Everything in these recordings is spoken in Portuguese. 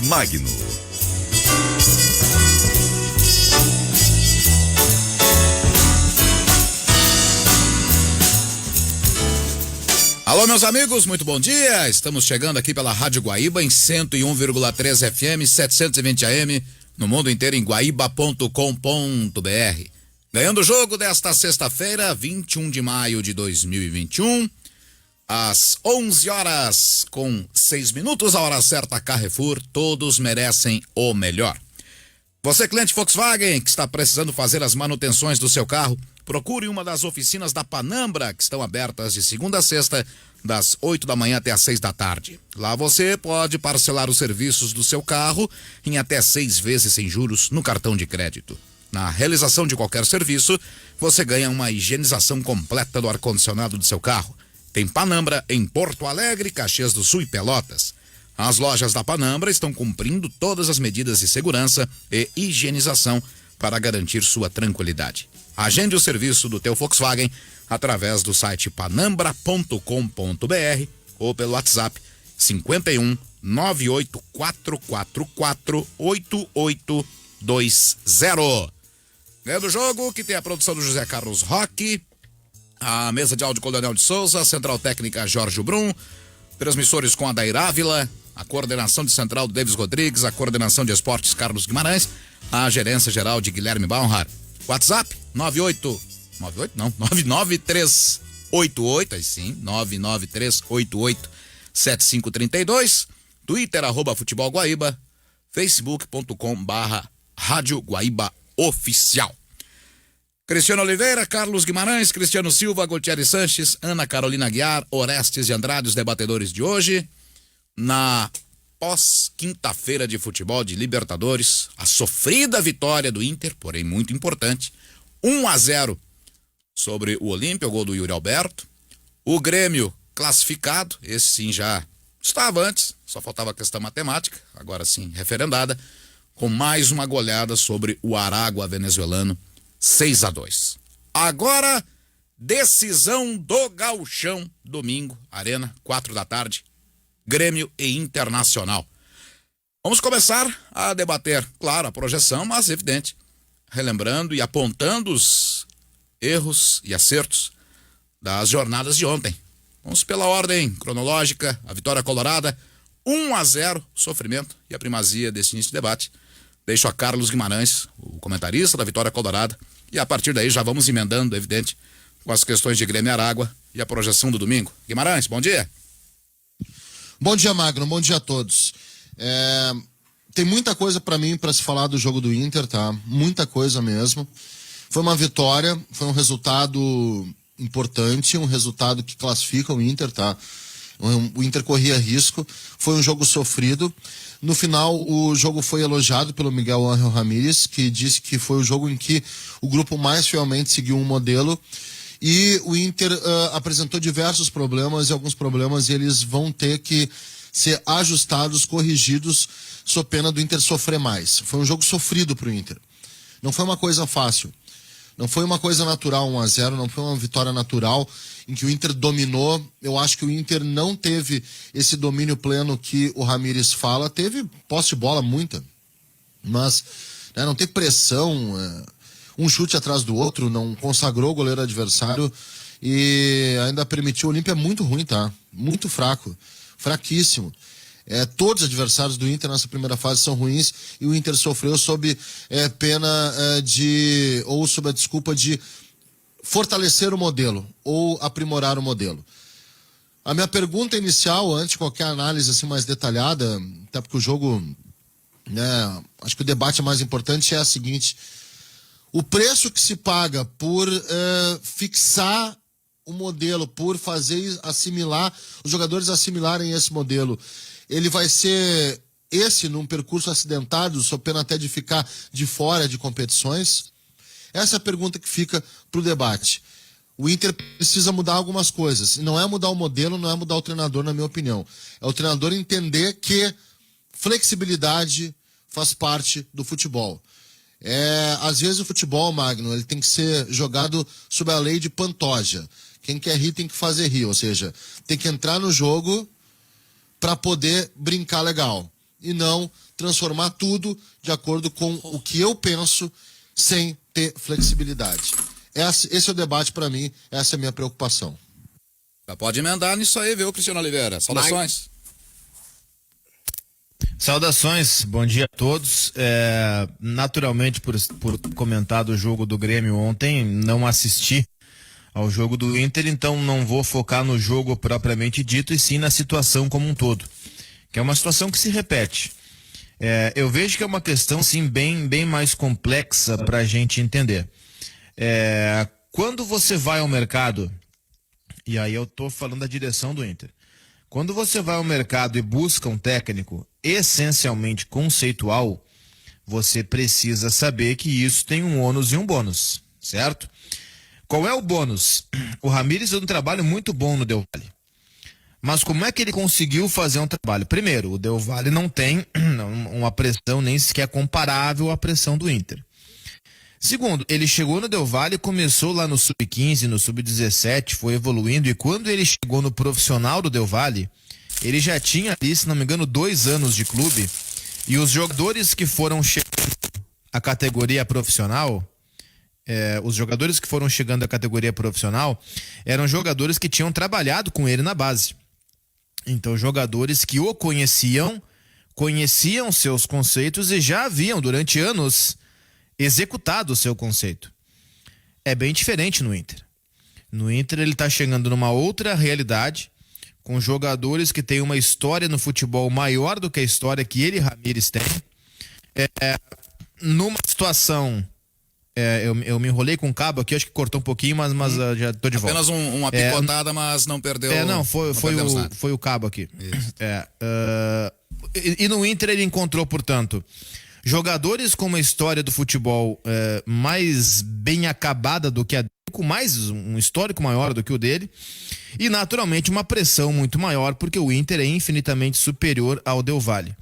Magno. Alô, meus amigos, muito bom dia. Estamos chegando aqui pela Rádio Guaíba em 101,3 FM, 720 AM, no mundo inteiro em guaíba.com.br. Ganhando o jogo desta sexta-feira, 21 de maio de 2021, às 11h06, a hora certa, Carrefour, todos merecem o melhor. Você, cliente Volkswagen, que está precisando fazer as manutenções do seu carro, procure uma das oficinas da Panambra, que estão abertas de segunda a sexta, das 8 da manhã até às 6 da tarde. Lá você pode parcelar os serviços do seu carro em até 6 vezes sem juros no cartão de crédito. Na realização de qualquer serviço, você ganha uma higienização completa do ar-condicionado do seu carro. Tem Panambra em Porto Alegre, Caxias do Sul e Pelotas. As lojas da Panambra estão cumprindo todas as medidas de segurança e higienização para garantir sua tranquilidade. Agende o serviço do teu Volkswagen através do site panambra.com.br ou pelo WhatsApp 51 98444 8820. Ganhando o jogo, que tem a produção do José Carlos Roque, a mesa de áudio Coronel de Souza, a central técnica Jorge Brum, transmissores com Adair Ávila, a coordenação de central do Davis Rodrigues, a coordenação de esportes Carlos Guimarães, a gerência geral de Guilherme Baumhar. WhatsApp 99388, aí sim, 993887532, Twitter @Futebol Guaíba, facebook.com/Rádio Guaíba Oficial. Cristiano Oliveira, Carlos Guimarães, Cristiano Silva, Goltieri Sanches, Ana Carolina Guiar, Orestes de Andrade, os debatedores de hoje. Na pós-quinta-feira de futebol de Libertadores, a sofrida vitória do Inter, porém muito importante, 1-0 sobre o Olímpia, o gol do Yuri Alberto. O Grêmio classificado, esse sim já estava antes, só faltava a questão matemática, agora sim referendada, com mais uma goleada sobre o Aragua venezuelano, 6-2. Agora, decisão do Gauchão, domingo, Arena, 4 da tarde, Grêmio e Internacional. Vamos começar a debater, claro, a projeção, mas evidente, relembrando e apontando os erros e acertos das jornadas de ontem. Vamos pela ordem cronológica, a vitória colorada, 1-0, sofrimento e a primazia desse início de debate. Deixo a Carlos Guimarães, o comentarista da vitória colorada, e a partir daí já vamos emendando, evidente, com as questões de Grêmio e Aragua e a projeção do domingo. Guimarães, bom dia. Bom dia, Magno, bom dia a todos. Tem muita coisa para mim para se falar do jogo do Inter, tá? Muita coisa mesmo. Foi uma vitória, foi um resultado importante, um resultado que classifica o Inter, tá? O Inter corria risco, foi um jogo sofrido. No final, o jogo foi elogiado pelo Miguel Ángel Ramírez, que disse que foi o jogo em que o grupo mais fielmente seguiu um modelo. E o Inter apresentou diversos problemas, e alguns problemas eles vão ter que ser ajustados, corrigidos, sob pena do Inter sofrer mais. Foi um jogo sofrido para o Inter. Não foi uma coisa fácil. Não foi uma coisa natural, 1-0, não foi uma vitória natural em que o Inter dominou. Eu acho que o Inter não teve esse domínio pleno que o Ramírez fala. Teve posse de bola, muita, mas não teve pressão, um chute atrás do outro, não consagrou o goleiro adversário e ainda permitiu. O Olímpia muito ruim, tá? Muito fraco, fraquíssimo. Todos os adversários do Inter nessa primeira fase são ruins e o Inter sofreu sob pena ou sob a desculpa de fortalecer o modelo ou aprimorar o modelo. A minha pergunta inicial, antes de qualquer análise assim mais detalhada, até porque o jogo, acho que o debate mais importante é a seguinte: o preço que se paga por fixar o modelo, por fazer assimilar, os jogadores assimilarem esse modelo, ele vai ser num percurso acidentado, sob pena até de ficar de fora de competições? Essa é a pergunta que fica para o debate. O Inter precisa mudar algumas coisas. E não é mudar o modelo, não é mudar o treinador, na minha opinião. É o treinador entender que flexibilidade faz parte do futebol. Às vezes o futebol, Magno, ele tem que ser jogado sob a lei de Pantoja. Quem quer rir tem que fazer rir, ou seja, tem que entrar no jogo para poder brincar legal. e não transformar tudo de acordo com o que eu penso sem ter flexibilidade. Esse é o debate para mim, essa é a minha preocupação. Já pode emendar nisso aí, viu, Cristiano Oliveira? Saudações. Saudações, bom dia a todos. Naturalmente, por comentar do jogo do Grêmio ontem, não assisti ao jogo do Inter, então não vou focar no jogo propriamente dito, e sim na situação como um todo, que é uma situação que se repete. Eu vejo que é uma questão, sim, bem mais complexa para a gente entender. Quando você vai ao mercado, e aí eu estou falando da direção do Inter, quando você vai ao mercado e busca um técnico essencialmente conceitual, você precisa saber que isso tem um ônus e um bônus, certo? Qual é o bônus? O Ramires fez um trabalho muito bom no Del Valle. Mas como é que ele conseguiu fazer um trabalho? Primeiro, o Del Valle não tem uma pressão nem sequer comparável à pressão do Inter. Segundo, ele chegou no Del Valle, começou lá no Sub-15, no Sub-17, foi evoluindo, e quando ele chegou no profissional do Del Valle, ele já tinha ali, se não me engano, 2 anos de clube, e os jogadores que foram chegando à categoria profissional, eram jogadores que tinham trabalhado com ele na base. Então, jogadores que o conheciam seus conceitos e já haviam, durante anos, executado o seu conceito. É bem diferente no Inter. No Inter ele está chegando numa outra realidade, com jogadores que têm uma história no futebol maior do que a história que ele e Ramires têm. Numa situação... eu me enrolei com o cabo aqui, acho que cortou um pouquinho, mas já tô de volta. Apenas uma picotada, mas não perdeu. Foi o cabo aqui. E no Inter ele encontrou, portanto, jogadores com uma história do futebol mais bem acabada do que a dele, com mais um histórico maior do que o dele, e naturalmente uma pressão muito maior, porque o Inter é infinitamente superior ao Del Valle.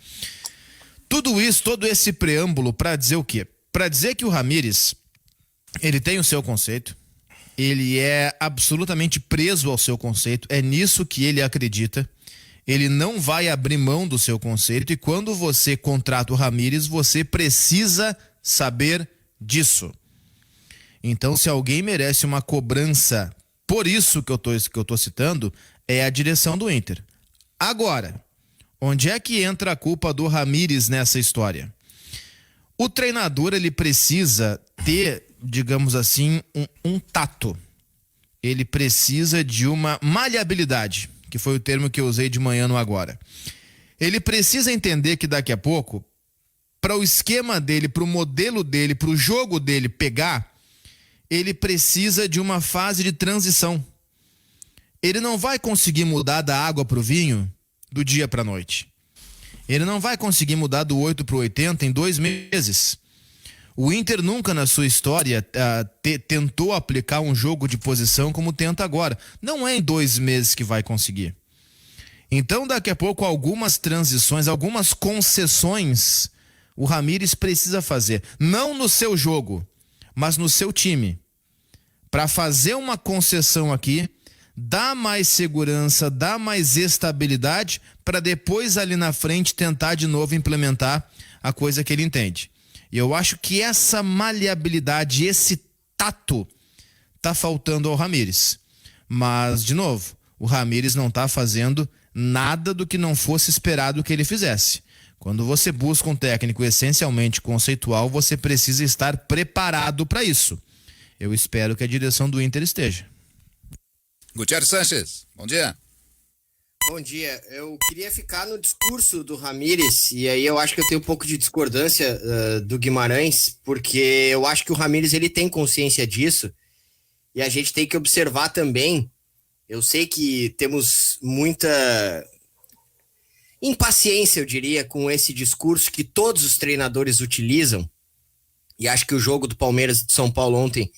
Tudo isso, todo esse preâmbulo para dizer o quê? Para dizer que o Ramires, ele tem o seu conceito, ele é absolutamente preso ao seu conceito, é nisso que ele acredita, ele não vai abrir mão do seu conceito, e quando você contrata o Ramires, você precisa saber disso. Então, se alguém merece uma cobrança por isso que eu tô citando, é a direção do Inter. Agora, onde é que entra a culpa do Ramires nessa história? O treinador, ele precisa ter, digamos assim, um tato. Ele precisa de uma maleabilidade, que foi o termo que eu usei de manhã no Agora. Ele precisa entender que daqui a pouco, para o esquema dele, para o modelo dele, para o jogo dele pegar, ele precisa de uma fase de transição. Ele não vai conseguir mudar da água para o vinho do dia para a noite. Ele não vai conseguir mudar do 8 para o 80 em 2 meses. O Inter nunca na sua história tentou aplicar um jogo de posição como tenta agora. Não é em 2 meses que vai conseguir. Então, daqui a pouco, algumas transições, algumas concessões, o Ramires precisa fazer. Não no seu jogo, mas no seu time. Para fazer uma concessão aqui, dá mais segurança, dá mais estabilidade, para depois ali na frente tentar de novo implementar a coisa que ele entende. E eu acho que essa maleabilidade, esse tato, tá faltando ao Ramires. Mas, de novo, o Ramires não tá fazendo nada do que não fosse esperado que ele fizesse. Quando você busca um técnico essencialmente conceitual, você precisa estar preparado para isso. Eu espero que a direção do Inter esteja. Gutierrez Sanches, bom dia. Bom dia. Eu queria ficar no discurso do Ramires, e aí eu acho que eu tenho um pouco de discordância do Guimarães, porque eu acho que o Ramires ele tem consciência disso, e a gente tem que observar também. Eu sei que temos muita impaciência, eu diria, com esse discurso que todos os treinadores utilizam, e acho que o jogo do Palmeiras e de São Paulo ontem,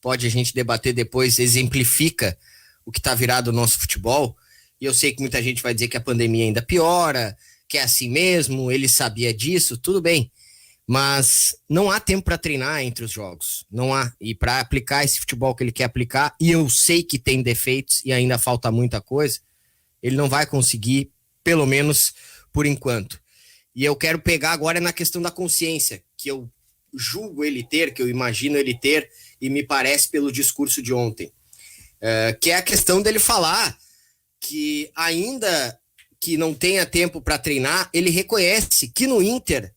pode a gente debater depois, exemplifica o que está virado o nosso futebol. E eu sei que muita gente vai dizer que a pandemia ainda piora, que é assim mesmo, ele sabia disso, tudo bem. Mas não há tempo para treinar entre os jogos, não há. E para aplicar esse futebol que ele quer aplicar, e eu sei que tem defeitos e ainda falta muita coisa, ele não vai conseguir, pelo menos por enquanto. E eu quero pegar agora na questão da consciência, que eu julgo ele ter, que eu imagino ele ter, e me parece pelo discurso de ontem. Que é a questão dele falar que ainda que não tenha tempo para treinar, ele reconhece que no Inter,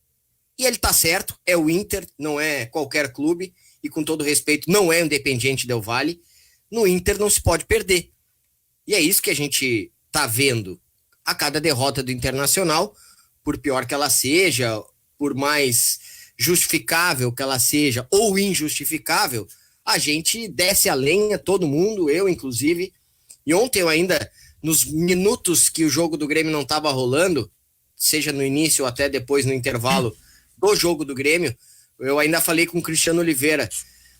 e ele tá certo, é o Inter, não é qualquer clube, e com todo respeito, não é o Independiente Del Valle, no Inter não se pode perder. E é isso que a gente tá vendo a cada derrota do Internacional, por pior que ela seja, por mais justificável que ela seja, ou injustificável, a gente desce a lenha, todo mundo, eu inclusive. E ontem eu ainda, nos minutos que o jogo do Grêmio não estava rolando, seja no início ou até depois no intervalo do jogo do Grêmio, eu ainda falei com o Cristiano Oliveira.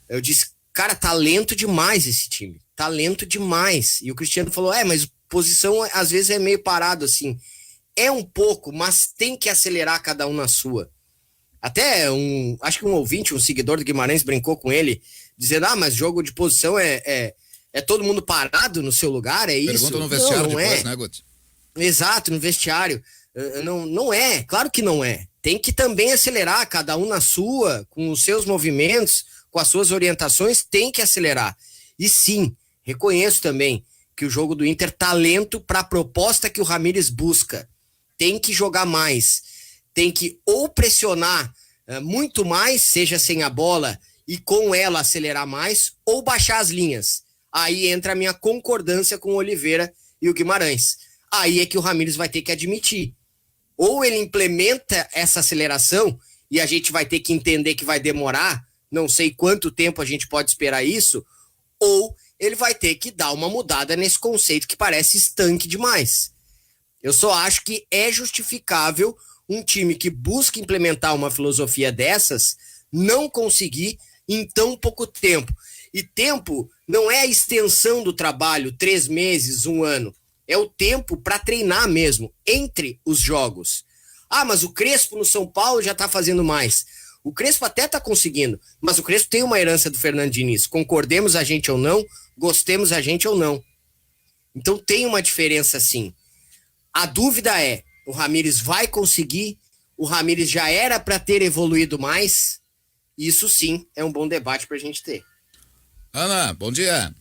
Eu disse, cara, tá lento demais esse time. Tá lento demais. E o Cristiano falou, mas posição às vezes é meio parado assim. É um pouco, mas tem que acelerar cada um na sua. Até acho que um ouvinte, um seguidor do Guimarães brincou com ele, dizendo, mas jogo de posição é todo mundo parado no seu lugar, é isso? Pergunta no vestiário não depois, né, Guti? Exato, no vestiário. Não é, claro que não é. Tem que também acelerar, cada um na sua, com os seus movimentos, com as suas orientações, tem que acelerar. E sim, reconheço também que o jogo do Inter tá lento para a proposta que o Ramires busca. Tem que jogar mais, tem que ou pressionar muito mais, seja sem a bola, e com ela acelerar mais, ou baixar as linhas. Aí entra a minha concordância com o Oliveira e o Guimarães. Aí é que o Ramires vai ter que admitir. Ou ele implementa essa aceleração, e a gente vai ter que entender que vai demorar, não sei quanto tempo a gente pode esperar isso, ou ele vai ter que dar uma mudada nesse conceito que parece estanque demais. Eu só acho que é justificável um time que busca implementar uma filosofia dessas não conseguir em tão pouco tempo. E tempo não é a extensão do trabalho, 3 meses, 1 ano. É o tempo para treinar mesmo, entre os jogos. Mas o Crespo no São Paulo já está fazendo mais. O Crespo até está conseguindo, mas o Crespo tem uma herança do Fernando Diniz. Concordemos a gente ou não, gostemos a gente ou não. Então tem uma diferença sim. A dúvida é, o Ramires vai conseguir? O Ramires já era para ter evoluído mais? Isso sim é um bom debate para a gente ter. Ana, bom dia.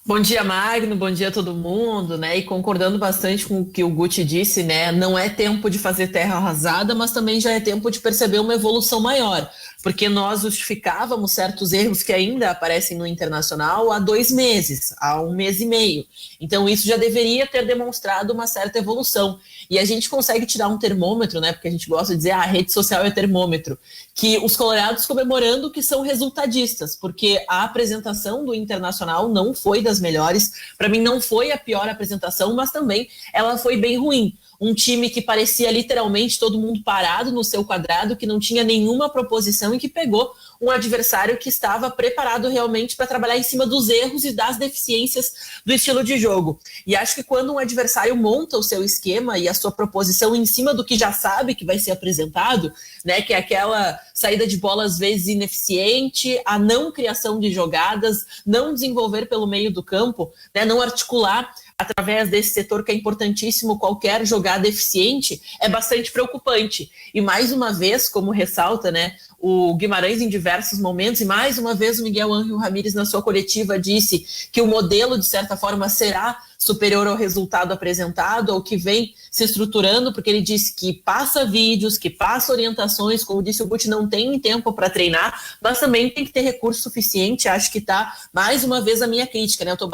Bom dia, Magno, bom dia a todo mundo, né? E concordando bastante com o que o Guti disse, né? Não é tempo de fazer terra arrasada, mas também já é tempo de perceber uma evolução maior, porque nós justificávamos certos erros que ainda aparecem no Internacional há 2 meses, há 1 mês e meio. Então isso já deveria ter demonstrado uma certa evolução. E a gente consegue tirar um termômetro, né? Porque a gente gosta de dizer, a rede social é termômetro, que os colorados comemorando que são resultadistas, porque a apresentação do Internacional não foi das melhores, para mim não foi a pior apresentação, mas também ela foi bem ruim. Um time que parecia literalmente todo mundo parado no seu quadrado, que não tinha nenhuma proposição e que pegou um adversário que estava preparado realmente para trabalhar em cima dos erros e das deficiências do estilo de jogo. E acho que quando um adversário monta o seu esquema e a sua proposição em cima do que já sabe que vai ser apresentado, né, que é aquela saída de bola às vezes ineficiente, a não criação de jogadas, não desenvolver pelo meio do campo, né, não articular através desse setor que é importantíssimo qualquer jogada eficiente, é bastante preocupante. E mais uma vez, como ressalta, né, o Guimarães em diversos momentos, e mais uma vez o Miguel Ángel Ramírez na sua coletiva disse que o modelo, de certa forma, será superior ao resultado apresentado, ao que vem se estruturando, porque ele disse que passa vídeos, que passa orientações, como disse o Guti, não tem tempo para treinar, mas também tem que ter recurso suficiente. Acho que está, mais uma vez, a minha crítica, né? Eu estou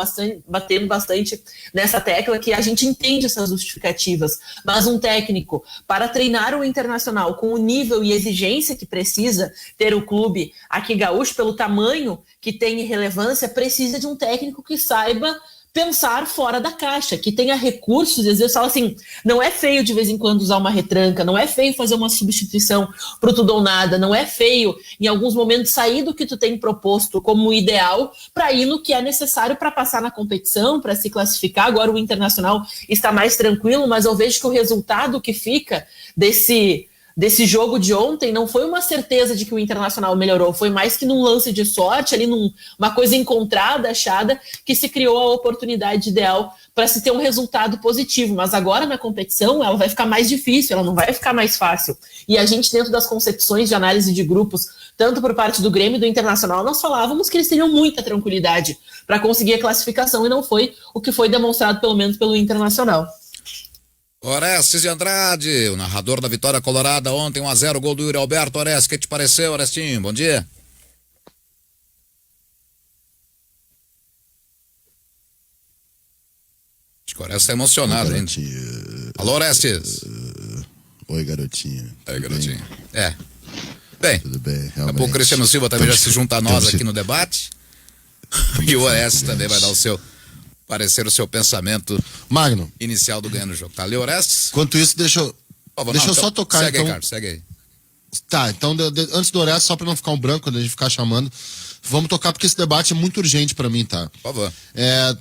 batendo bastante nessa tecla que a gente entende essas justificativas, mas um técnico, para treinar o Internacional com o nível e exigência que precisa ter o clube aqui gaúcho, pelo tamanho que tem e relevância, precisa de um técnico que saiba pensar fora da caixa, que tenha recursos. Às vezes eu falo assim, não é feio de vez em quando usar uma retranca, não é feio fazer uma substituição pro tudo ou nada, não é feio em alguns momentos sair do que tu tem proposto como ideal para ir no que é necessário para passar na competição, para se classificar. Agora o Internacional está mais tranquilo, mas eu vejo que o resultado que fica desse desse jogo de ontem não foi uma certeza de que o Internacional melhorou, foi mais que num lance de sorte, ali numa coisa encontrada, achada, que se criou a oportunidade ideal para se ter um resultado positivo. Mas agora na competição ela vai ficar mais difícil, ela não vai ficar mais fácil. E a gente, dentro das concepções de análise de grupos, tanto por parte do Grêmio e do Internacional, nós falávamos que eles teriam muita tranquilidade para conseguir a classificação, e não foi o que foi demonstrado, pelo menos pelo Internacional. Orestes de Andrade, o narrador da vitória colorada ontem, 1-0, gol do Yuri Alberto. Orestes, o que te pareceu, Orestinho? Bom dia. Acho que o Orestes tá emocionado, hein? Alô, Orestes. Oi, garotinho. Oi, garotinho. Bem, Tudo bem, daqui a pouco o Cristiano Silva também já se junta a nós aqui no debate. E o Orestes também vai dar o seu parecer, o seu pensamento Magno, inicial do ganho no jogo. Tá ali, Orestes? enquanto isso, deixa eu só tocar, segue então. Aí, Carlos, segue aí. Tá, então antes do Orestes, só pra não ficar um branco quando a gente ficar chamando, vamos tocar porque esse debate é muito urgente pra mim, tá? Por favor.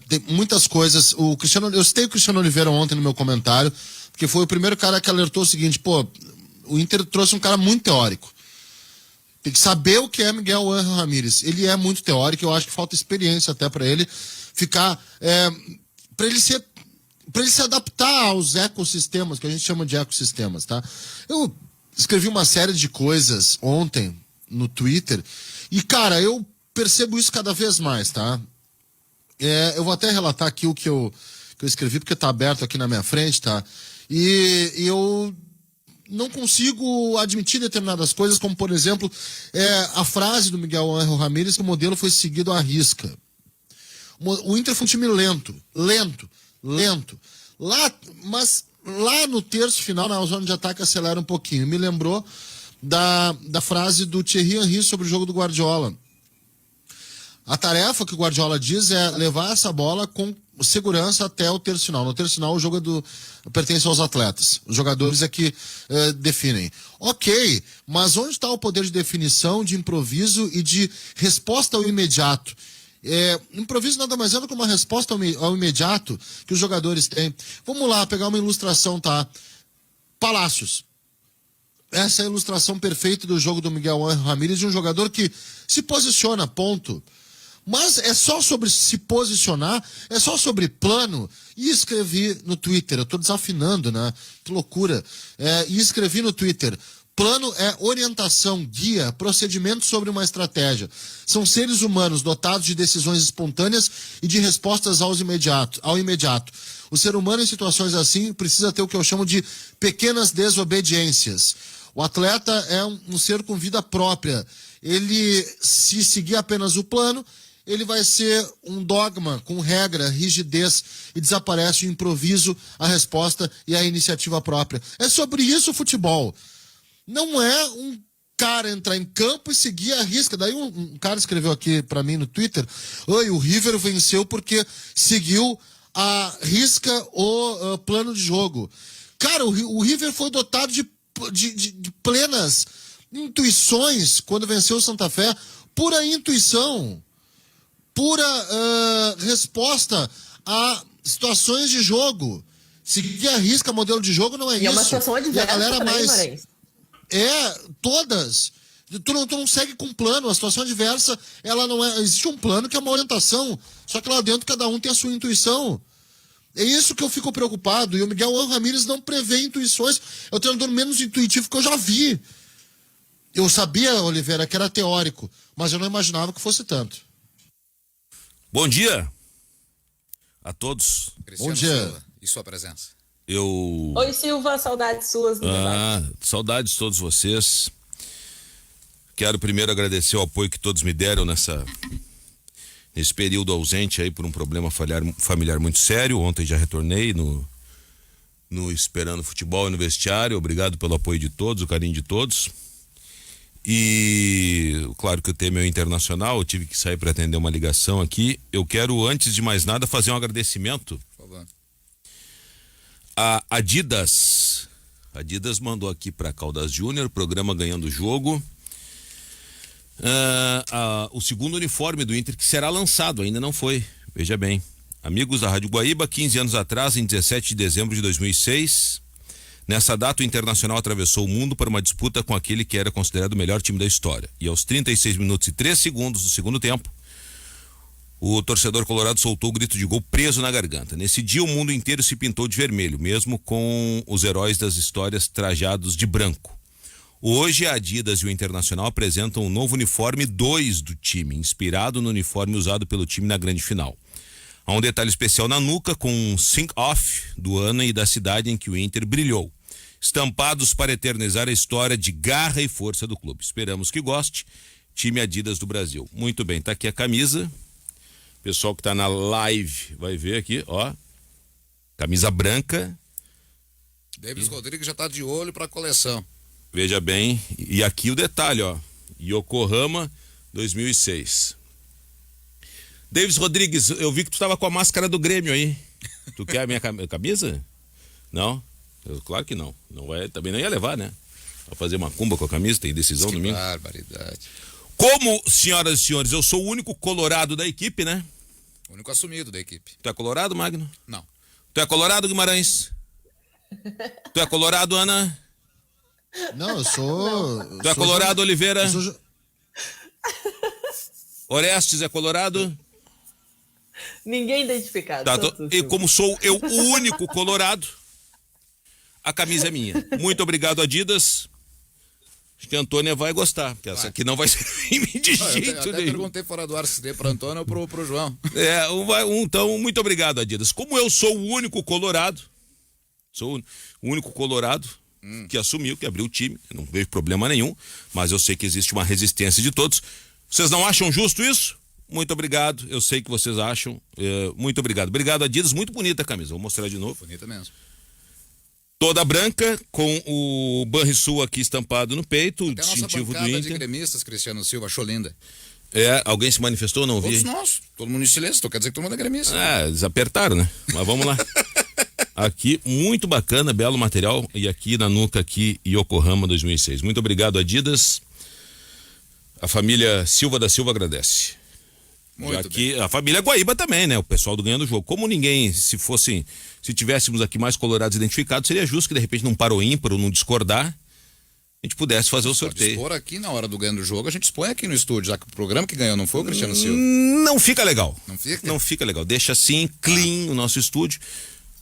Tem muitas coisas. Eu citei o Cristiano Oliveira ontem no meu comentário, porque foi o primeiro cara que alertou o seguinte, o Inter trouxe um cara muito teórico. Tem que saber o que é Miguel Ángel Ramírez. Ele é muito teórico, eu acho que falta experiência até pra ele ficar, para ele se adaptar aos ecossistemas, que a gente chama de ecossistemas, tá? Eu escrevi uma série de coisas ontem no Twitter e, cara, eu percebo isso cada vez mais, tá? Eu vou até relatar aqui o que eu escrevi, porque tá aberto aqui na minha frente, tá? E eu não consigo admitir determinadas coisas, como, por exemplo, a frase do Miguel Ángel Ramírez, que o modelo foi seguido à risca. O Inter foi um time lento. Mas lá no terço final, na zona de ataque, acelera um pouquinho. Me lembrou da frase do Thierry Henry sobre o jogo do Guardiola. A tarefa que o Guardiola diz é levar essa bola com segurança até o terço final. No terço final, o jogo pertence aos atletas. Os jogadores é que definem. Ok, mas onde está o poder de definição, de improviso e de resposta ao imediato? Improviso nada mais é do que uma resposta ao imediato que os jogadores têm. Vamos lá, pegar uma ilustração, tá? Palácios. Essa é a ilustração perfeita do jogo do Miguel Ángel Ramírez, de um jogador que se posiciona, ponto. Mas é só sobre se posicionar, é só sobre plano. E escrevi no Twitter, eu tô desafinando, né? Que loucura. E escrevi no Twitter: plano é orientação, guia, procedimento sobre uma estratégia. São seres humanos dotados de decisões espontâneas e de respostas ao imediato. O ser humano em situações assim precisa ter o que eu chamo de pequenas desobediências. O atleta é um ser com vida própria. Ele, se seguir apenas o plano, ele vai ser um dogma com regra, rigidez, e desaparece o improviso, a resposta e a iniciativa própria. É sobre isso o futebol. Não é um cara entrar em campo e seguir a risca. Daí um cara escreveu aqui pra mim no Twitter: o River venceu porque seguiu a risca o plano de jogo. Cara, o River foi dotado de plenas intuições quando venceu o Santa Fé. Pura intuição. Pura resposta a situações de jogo. Seguir a risca modelo de jogo não é isso. E é uma situação adversa, e a galera também, mais... Maranhão. Todas. Tu não segue com plano. A situação adversa, ela não é... Existe um plano que é uma orientação. Só que lá dentro cada um tem a sua intuição. É isso que eu fico preocupado. E o Miguel Ángel Ramírez não prevê intuições. É o treinador menos intuitivo que eu já vi. Eu sabia, Oliveira, que era teórico, mas eu não imaginava que fosse tanto. Bom dia a todos. Cristiano Bom dia. Silva, e sua presença. Oi, Silva, saudades suas. Saudades de todos vocês. Quero primeiro agradecer o apoio que todos me deram nesse período ausente aí por um problema familiar muito sério. Ontem já retornei no Esperando Futebol e no vestiário. Obrigado pelo apoio de todos, o carinho de todos. E claro que eu tenho meu internacional, eu tive que sair para atender uma ligação aqui. Eu quero, antes de mais nada, fazer um agradecimento. Por favor. A Adidas mandou aqui para Caldas Júnior, programa Ganhando o Jogo, o segundo uniforme do Inter, que será lançado, ainda não foi, veja bem. Amigos da Rádio Guaíba, 15 anos atrás, em 17 de dezembro de 2006, Nessa data, o Internacional atravessou o mundo para uma disputa com aquele que era considerado o melhor time da história. E aos 36 minutos e 3 segundos do segundo tempo, o torcedor colorado soltou o grito de gol preso na garganta. Nesse dia, o mundo inteiro se pintou de vermelho, mesmo com os heróis das histórias trajados de branco. Hoje, a Adidas e o Internacional apresentam um novo uniforme 2 do time, inspirado no uniforme usado pelo time na grande final. Há um detalhe especial na nuca com um sync-off do ano e da cidade em que o Inter brilhou, estampados para eternizar a história de garra e força do clube. Esperamos que goste. Time Adidas do Brasil. Muito bem, tá aqui a camisa. Pessoal que tá na live vai ver aqui, ó. Camisa branca. Davis Rodrigues já tá de olho pra coleção. Veja bem, e aqui o detalhe, ó. Yokohama 2006. Davis Rodrigues, eu vi que tu estava com a máscara do Grêmio aí. Tu quer a minha camisa? Não? Claro que não. Não vai, também não ia levar, né? Pra fazer uma cumba com a camisa, tem decisão Que domingo. barbaridade. Como, senhoras e senhores, eu sou o único colorado da equipe, né? O único assumido da equipe. Tu é colorado, Magno? Não. Tu é colorado, Guimarães? Tu é colorado, Ana? Não, eu sou. Tu é colorado, Oliveira? Eu sou, Orestes é colorado? Ninguém identificado. Tá, só tu, e Silvio. como sou eu o único colorado, a camisa é minha. Muito obrigado, Adidas. Acho que a Antônia vai gostar, porque essa aqui não vai ser de Eu jeito até nenhum. perguntei fora do ar se deu pro Antônio ou pro João. Então, muito obrigado, Adidas. Como eu sou o único colorado, sou o único colorado que assumiu, que abriu o time, eu não vejo problema nenhum, mas eu sei que existe uma resistência de todos. Vocês não acham justo isso? Muito obrigado, eu sei que vocês acham. Muito obrigado. Obrigado, Adidas, muito bonita a camisa, vou mostrar de novo. Bonita mesmo. Toda branca, com o Banrisul aqui estampado no peito, o Até a nossa distintivo do bancada de Inter. gremistas, Cristiano Silva, achou linda. Alguém se manifestou? Não Todos vi. nós, todo mundo em silêncio, então quer dizer que todo mundo é gremista. Eles apertaram, né? Mas vamos lá. Aqui, muito bacana, belo material. E aqui na nuca, aqui, Yokohama 2006. Muito obrigado, Adidas. A família Silva da Silva agradece. Muito Aqui, a família Guaíba também, né? O pessoal do Ganhando o Jogo. Como ninguém, se tivéssemos aqui mais colorados identificados, seria justo que de repente não parou ímpar ou não discordar, a gente pudesse fazer o sorteio. Expor aqui na hora do ganho do jogo, a gente expõe aqui no estúdio, já que o programa que ganhou não foi o Cristiano Silva. Não fica legal. Não fica? Não fica legal. Deixa assim, clean o nosso estúdio.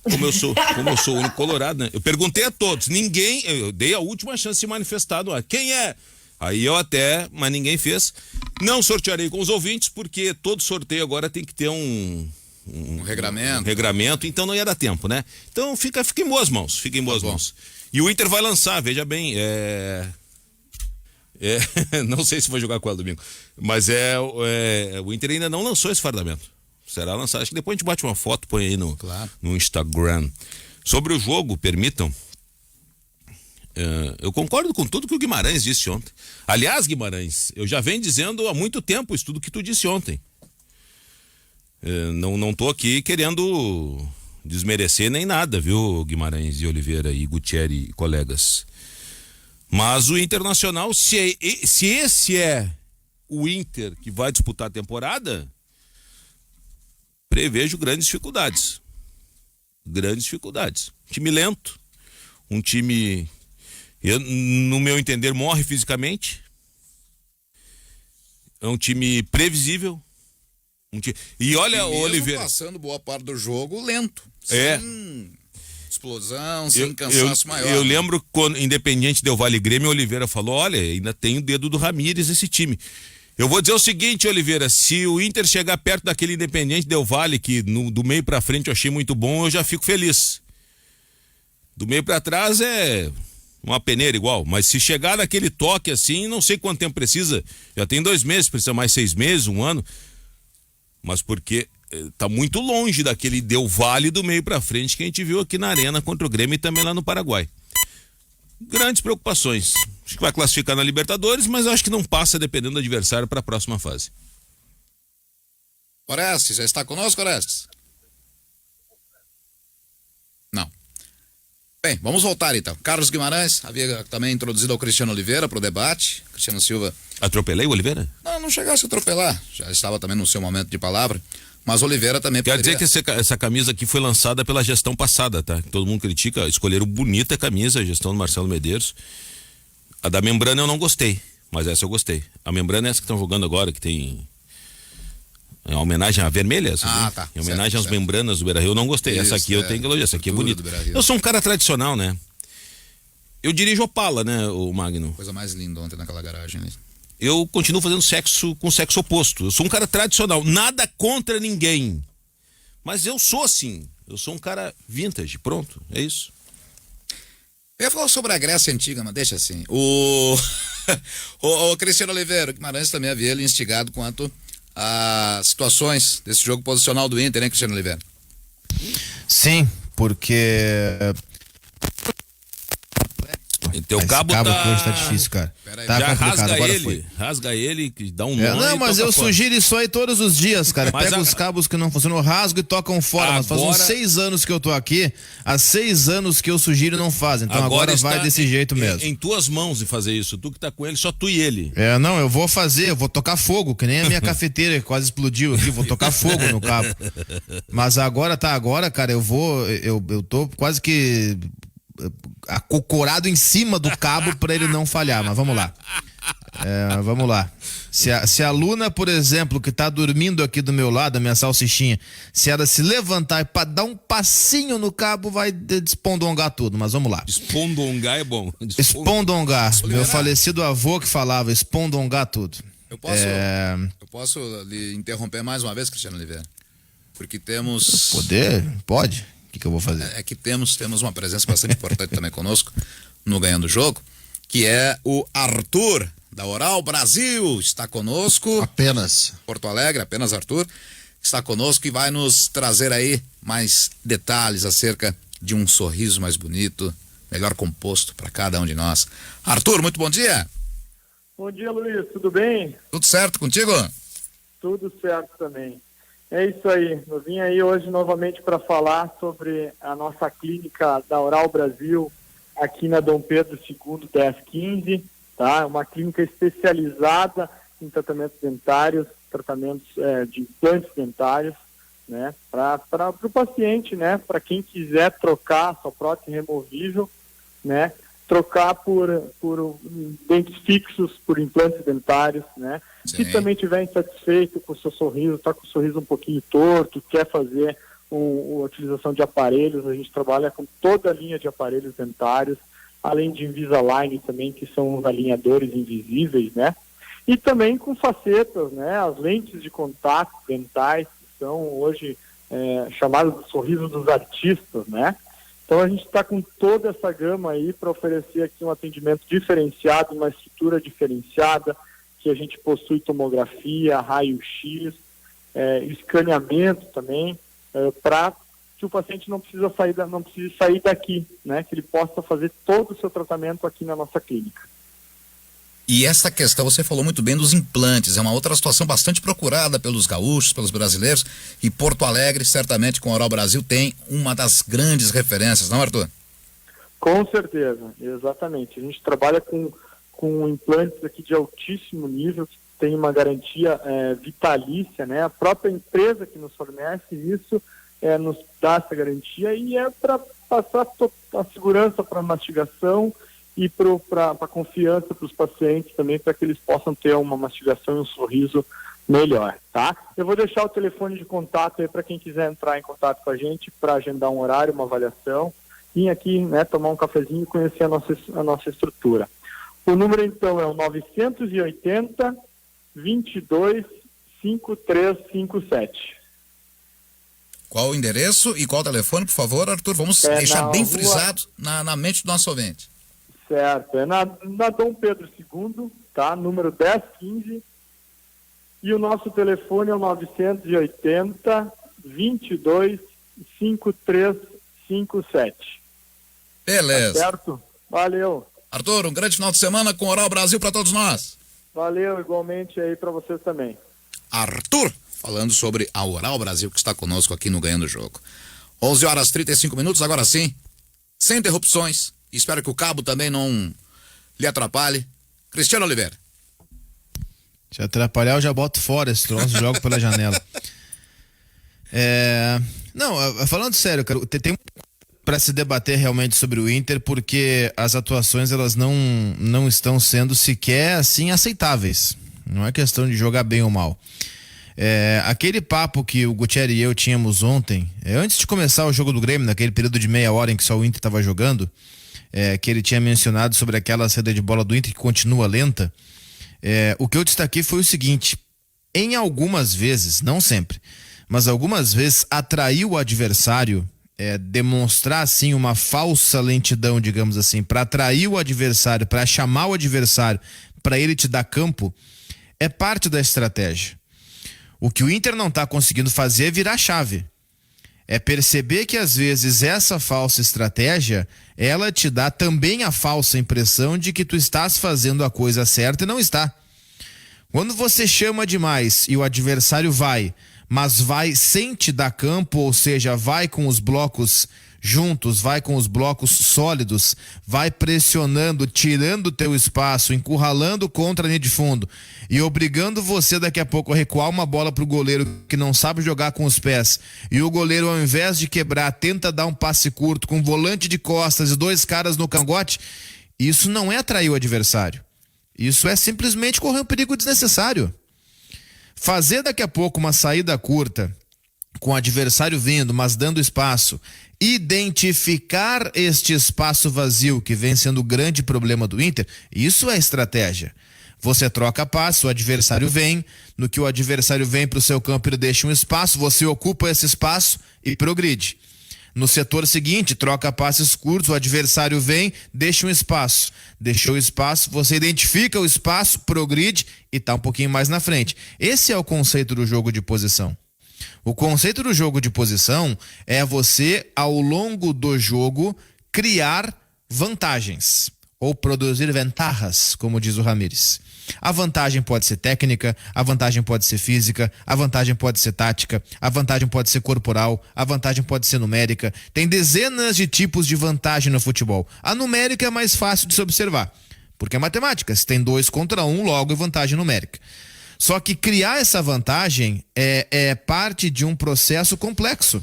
Como eu sou o único colorado, né? Eu perguntei a todos, eu dei a última chance de se manifestar no ar. Quem é? Aí mas ninguém fez. Não sortearei com os ouvintes, porque todo sorteio agora tem que ter um regramento, então não ia dar tempo, né? Então fica em boas mãos, mãos. E o Inter vai lançar, veja bem, não sei se vai jogar com ela domingo, mas o Inter ainda não lançou esse fardamento. Será lançado, acho que depois a gente bate uma foto, põe aí no Instagram. Sobre o jogo, permitam, eu concordo com tudo que o Guimarães disse ontem. Aliás, Guimarães, eu já venho dizendo há muito tempo isso tudo que tu disse ontem. Não tô aqui querendo desmerecer nem nada, viu, Guimarães e Oliveira e Gutierrez e colegas. Mas o Internacional, se esse é o Inter que vai disputar a temporada, prevejo grandes dificuldades. Time lento, um time, no meu entender, morre fisicamente. É um time previsível. E olha, o Oliveira passando boa parte do jogo lento. É. Sem explosão, sem cansaço maior. Eu lembro quando, Independiente Del Valle Grêmio, o Oliveira falou: olha, ainda tem o dedo do Ramírez esse time. Eu vou dizer o seguinte, Oliveira, se o Inter chegar perto daquele Independiente Del Valle, que do meio pra frente eu achei muito bom, eu já fico feliz. Do meio pra trás é uma peneira igual, mas se chegar naquele toque assim, não sei quanto tempo precisa, já tem 2 meses, precisa mais 6 meses, 1 ano, mas porque tá muito longe daquele Del Valle do meio pra frente que a gente viu aqui na Arena contra o Grêmio e também lá no Paraguai. Grandes preocupações. Acho que vai classificar na Libertadores, mas acho que não passa dependendo do adversário para a próxima fase. Orestes, já está conosco, Orestes? Não. Bem, vamos voltar então. Carlos Guimarães havia também introduzido ao Cristiano Oliveira para o debate. Cristiano Silva. Atropelei o Oliveira? Não, não chegasse a atropelar. Já estava também no seu momento de palavra. Mas Oliveira também Quer poderia... dizer que essa camisa aqui foi lançada pela gestão passada, tá? Todo mundo critica, escolheram bonita camisa, a gestão do Marcelo Medeiros. A da membrana eu não gostei, mas essa eu gostei. A membrana é essa que estão jogando agora, que tem... Em homenagem à vermelha, sabe? Tá. Em homenagem certo. às membranas do Beira-Rio, eu não gostei. Isso, essa aqui eu tenho que elogiar, essa aqui é tudo bonita. do Beira-Rio. Eu sou um cara tradicional, né? Eu dirijo Opala, né, o Magno? Coisa mais linda ontem naquela garagem ali. Eu continuo fazendo sexo com sexo oposto. Eu sou um cara tradicional, nada contra ninguém. Mas eu sou assim. Eu sou um cara vintage, pronto, é isso. Eu ia falar sobre a Grécia Antiga, mas deixa assim. O Cristiano Oliveira, Guimarães também havia ele instigado quanto a situações desse jogo posicional do Inter, né, Cristiano Oliveira? Sim, porque E teu esse cabo cabo tá... aqui hoje tá difícil, cara. Pera aí, Tá Já complicado, agora foi. rasga ele, que dá um nó Não, e mas toca eu fora. sugiro isso aí todos os dias, cara. Mas Pega os cabos que não funcionam, eu rasgo e tocam fora. Mas faz uns Agora- 6 anos que eu tô aqui, há 6 anos que eu sugiro e não faz. Então agora vai está desse jeito mesmo. Em tuas mãos de fazer isso. Tu que tá com ele, só tu e ele. Não, eu vou fazer, eu vou tocar fogo, que nem a minha cafeteira que quase explodiu aqui, vou tocar fogo no cabo. Mas agora, cara, eu tô quase que acocorado em cima do cabo pra ele não falhar, mas vamos lá. Vamos lá. Se a Luna, por exemplo, que tá dormindo aqui do meu lado, a minha salsichinha, se ela se levantar e pra dar um passinho no cabo, vai despondongar tudo, mas vamos lá. Espondongar é bom. Espondongar. Meu Oliveira. falecido avô que falava, espondongar tudo. Eu posso lhe interromper mais uma vez, Cristiano Oliveira? Porque temos... Poder? Pode? O que eu vou fazer? É que temos uma presença bastante importante também conosco no Ganhando o Jogo, que é o Arthur, da Oral Brasil, está conosco. Apenas. Porto Alegre, apenas Arthur, está conosco e vai nos trazer aí mais detalhes acerca de um sorriso mais bonito, melhor composto para cada um de nós. Arthur, muito bom dia. Bom dia, Luiz. Tudo bem? Tudo certo contigo? Tudo certo também. É isso aí. Eu vim aí hoje novamente para falar sobre a nossa clínica da Oral Brasil aqui na Dom Pedro II 1015, tá? Uma clínica especializada em tratamentos dentários, tratamentos de implantes dentários, né? Para o paciente, né? Para quem quiser trocar sua prótese removível, né? Trocar por dentes fixos, por implantes dentários, né? Sim. Se também estiver insatisfeito com o seu sorriso, está com o sorriso um pouquinho torto, quer fazer a utilização de aparelhos, a gente trabalha com toda a linha de aparelhos dentários, além de Invisalign também, que são os alinhadores invisíveis, né? E também com facetas, né? As lentes de contato dentais, que são hoje chamadas de sorriso dos artistas, né? Então a gente está com toda essa gama aí para oferecer aqui um atendimento diferenciado, uma estrutura diferenciada, que a gente possui tomografia, raio-x, escaneamento também, para que o paciente não precise sair daqui, né? Que ele possa fazer todo o seu tratamento aqui na nossa clínica. E essa questão, você falou muito bem dos implantes, é uma outra situação bastante procurada pelos gaúchos, pelos brasileiros, e Porto Alegre, certamente, com a Oral Brasil, tem uma das grandes referências, não, Arthur? Com certeza, exatamente. A gente trabalha com implantes aqui de altíssimo nível, que tem uma garantia vitalícia, né? A própria empresa que nos fornece isso nos dá essa garantia e é para passar a segurança para a mastigação e para a confiança para os pacientes também, para que eles possam ter uma mastigação e um sorriso melhor, tá? Eu vou deixar o telefone de contato aí para quem quiser entrar em contato com a gente para agendar um horário, uma avaliação, vir aqui, né, tomar um cafezinho e conhecer a nossa estrutura. O número então é o 980 22 5357. Qual o endereço e qual o telefone, por favor, Arthur? Vamos deixar bem frisado na mente do nosso ouvinte. Certo, é na Dom Pedro II, tá? Número 1015. E o nosso telefone é o 980 22 5357. Beleza. Tá certo? Valeu. Arthur, um grande final de semana com Oral Brasil para todos nós. Valeu, igualmente aí para vocês também. Arthur, falando sobre a Oral Brasil, que está conosco aqui no Ganhando o Jogo. 11h35, agora sim, sem interrupções. Espero que o cabo também não lhe atrapalhe. Cristiano Oliveira. Se atrapalhar, eu já boto fora esse troço e jogo pela janela. Não, falando sério, cara, tem para se debater realmente sobre o Inter, porque as atuações elas não estão sendo sequer assim aceitáveis. Não é questão de jogar bem ou mal. Aquele papo que o Gutierrez e eu tínhamos ontem, antes de começar o jogo do Grêmio, naquele período de meia hora em que só o Inter estava jogando, que ele tinha mencionado sobre aquela saída de bola do Inter que continua lenta. O que eu destaquei foi o seguinte: em algumas vezes, não sempre, mas algumas vezes atrair o adversário, demonstrar assim uma falsa lentidão, digamos assim, para atrair o adversário, para chamar o adversário, para ele te dar campo, é parte da estratégia. O que o Inter não está conseguindo fazer é virar chave. É perceber que às vezes essa falsa estratégia, ela te dá também a falsa impressão de que tu estás fazendo a coisa certa e não está. Quando você chama demais e o adversário vai, mas vai sem te dar campo, ou seja, vai com os blocos juntos, vai com os blocos sólidos, vai pressionando, tirando o teu espaço, encurralando contra a linha de fundo e obrigando você daqui a pouco a recuar uma bola pro goleiro que não sabe jogar com os pés, e o goleiro, ao invés de quebrar, tenta dar um passe curto com volante de costas e 2 caras no cangote. Isso não é atrair o adversário, isso é simplesmente correr um perigo desnecessário. Fazer daqui a pouco uma saída curta, com o adversário vindo, mas dando espaço, identificar este espaço vazio que vem sendo o grande problema do Inter, isso é estratégia. Você troca passe, o adversário vem, no que o adversário vem para o seu campo, ele deixa um espaço, você ocupa esse espaço e progride. No setor seguinte, troca passes curtos, o adversário vem, deixa um espaço. Deixou o espaço, você identifica o espaço, progride e está um pouquinho mais na frente. Esse é o conceito do jogo de posição. O conceito do jogo de posição é você, ao longo do jogo, criar vantagens ou produzir ventajas, como diz o Ramires. A vantagem pode ser técnica, a vantagem pode ser física, a vantagem pode ser tática, a vantagem pode ser corporal, a vantagem pode ser numérica. Tem dezenas de tipos de vantagem no futebol. A numérica é mais fácil de se observar, porque é matemática. Se tem 2 contra 1, logo é vantagem numérica. Só que criar essa vantagem é parte de um processo complexo.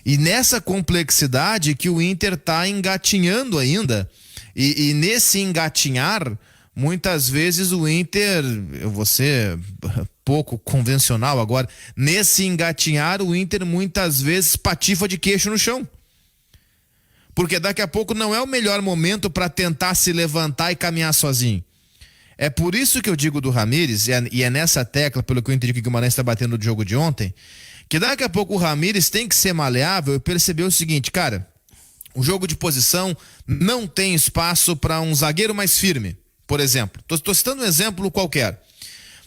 E nessa complexidade que o Inter está engatinhando ainda. E nesse engatinhar, muitas vezes o Inter, eu vou ser pouco convencional agora, nesse engatinhar o Inter muitas vezes patifa de queixo no chão. Porque daqui a pouco não é o melhor momento para tentar se levantar e caminhar sozinho. É por isso que eu digo do Ramires, e é nessa tecla, pelo que eu entendi que o Guimarães está batendo no jogo de ontem, que daqui a pouco o Ramires tem que ser maleável e perceber o seguinte: cara, o jogo de posição não tem espaço para um zagueiro mais firme, por exemplo. Tô citando um exemplo qualquer.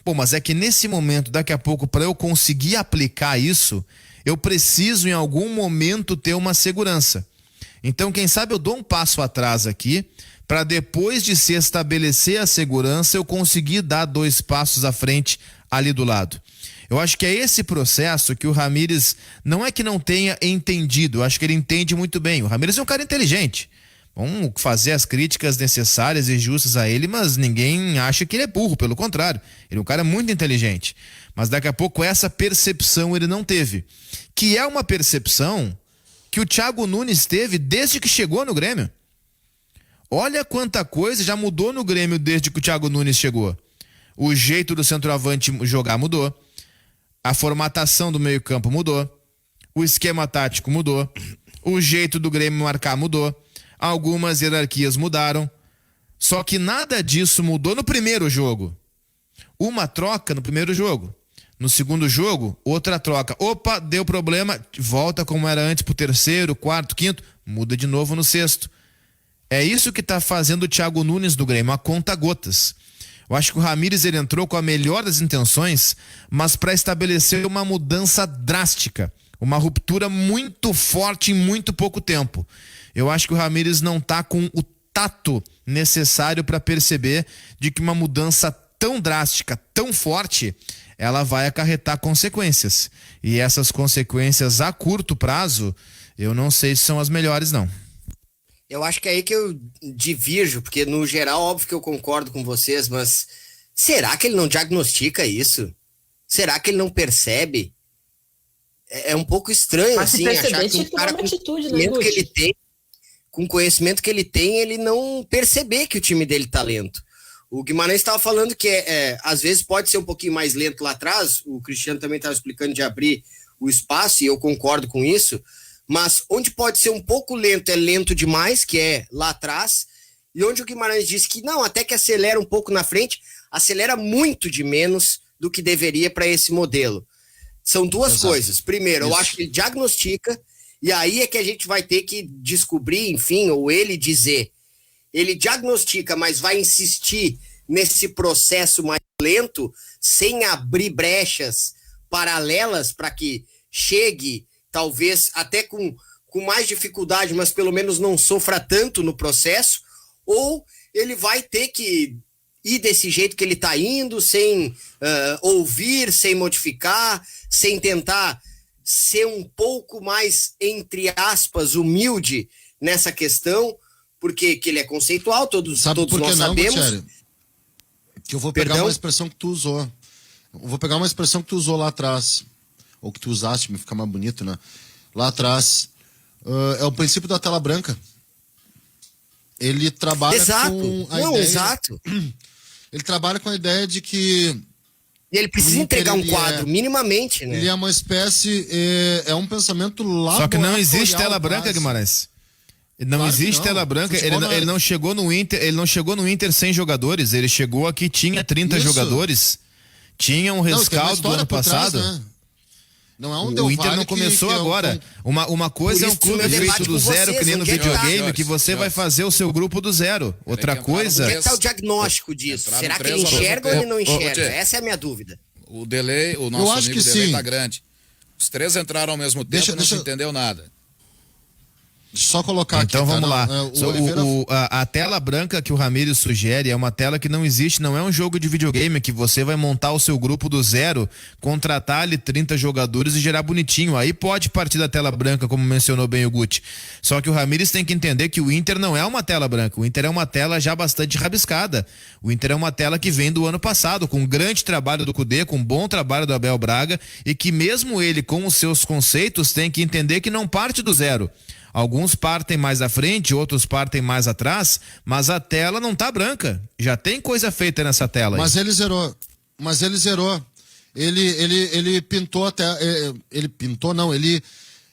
Bom, mas é que nesse momento, daqui a pouco, para eu conseguir aplicar isso, eu preciso em algum momento ter uma segurança. Então, quem sabe eu dou um passo atrás aqui, para depois de se estabelecer a segurança, eu conseguir dar 2 passos à frente ali do lado. Eu acho que é esse processo que o Ramires não é que não tenha entendido, eu acho que ele entende muito bem. O Ramires é um cara inteligente. Vamos fazer as críticas necessárias e justas a ele, mas ninguém acha que ele é burro, pelo contrário. Ele é um cara muito inteligente. Mas daqui a pouco essa percepção ele não teve. Que é uma percepção que o Thiago Nunes teve desde que chegou no Grêmio. Olha quanta coisa já mudou no Grêmio desde que o Thiago Nunes chegou. O jeito do centroavante jogar mudou. A formatação do meio-campo mudou. O esquema tático mudou. O jeito do Grêmio marcar mudou. Algumas hierarquias mudaram. Só que nada disso mudou no primeiro jogo. Uma troca no primeiro jogo. No segundo jogo, outra troca. Opa, deu problema. Volta como era antes pro terceiro, quarto, quinto. Muda de novo no sexto. É isso que está fazendo o Thiago Nunes do Grêmio, a conta gotas. Eu acho que o Ramires ele entrou com a melhor das intenções, mas para estabelecer uma mudança drástica, uma ruptura muito forte em muito pouco tempo. Eu acho que o Ramires não está com o tato necessário para perceber de que uma mudança tão drástica, tão forte, ela vai acarretar consequências. E essas consequências a curto prazo, eu não sei se são as melhores, não. Eu acho que é aí que eu divirjo, porque no geral, óbvio que eu concordo com vocês, mas Será que ele não diagnostica isso? Será que ele não percebe? É um pouco estranho, Mas assim, se perceber, achar que tinha um que tomar cara uma com atitude, né, conhecimento que Guti? ele tem, com o conhecimento que ele tem, ele não perceber que o time dele tá lento. O Guimarães estava falando que às vezes pode ser um pouquinho mais lento lá atrás, o Cristiano também estava explicando de abrir o espaço, e eu concordo com isso, mas onde pode ser um pouco lento, é lento demais, que é lá atrás, e onde o Guimarães disse que não, até que acelera um pouco na frente, acelera muito de menos do que deveria para esse modelo. São duas coisas. Primeiro, eu acho que ele diagnostica, e aí é que a gente vai ter que descobrir, enfim, ou ele dizer. Ele diagnostica, mas vai insistir nesse processo mais lento, sem abrir brechas paralelas para que chegue, talvez até com mais dificuldade, mas pelo menos não sofra tanto no processo, ou ele vai ter que ir desse jeito que ele está indo, sem ouvir, sem modificar, sem tentar ser um pouco mais, entre aspas, humilde nessa questão, porque que ele é conceitual, todos nós sabemos. Gutierrez? Que eu vou pegar uma expressão que tu usou. Eu vou pegar uma expressão que tu usou lá atrás, ou que tu usaste, me fica mais bonito, né? Lá atrás, é o princípio da tela branca. Ele trabalha com a ideia... Exato. Ele trabalha com a ideia de que... E ele precisa entregar um quadro, minimamente, né? Ele é uma espécie... É um pensamento lá. Só que não existe tela branca, Guimarães. Não existe tela branca. Ele não chegou no Inter sem jogadores. Ele chegou aqui, tinha 30 jogadores. Tinha um rescaldo do ano passado. Trás, né? Não é um o Inter não começou agora. Uma coisa é um clube feito do zero, que nem no videogame, que você vai fazer o seu grupo do zero. Outra coisa... Onde é que tá o diagnóstico disso? Será que ele enxerga ou ele não enxerga? Essa é a minha dúvida. O delay, o nosso amigo delay tá grande. Os três entraram ao mesmo tempo e não se entendeu nada. Só colocar então, aqui. Então vamos lá. Oliveira... A tela branca que o Ramires sugere é uma tela que não existe, não é um jogo de videogame que você vai montar o seu grupo do zero, contratar ali 30 jogadores e gerar bonitinho. Aí pode partir da tela branca, como mencionou bem o Guti. Só que o Ramires tem que entender que o Inter não é uma tela branca, o Inter é uma tela já bastante rabiscada. O Inter é uma tela que vem do ano passado, com um grande trabalho do Cudê, com um bom trabalho do Abel Braga, e que mesmo ele, com os seus conceitos, tem que entender que não parte do zero. Alguns partem mais à frente, outros partem mais atrás, mas a tela não tá branca. Já tem coisa feita nessa tela. Mas ele zerou. Ele pintou a tela. Ele pintou, não. Ele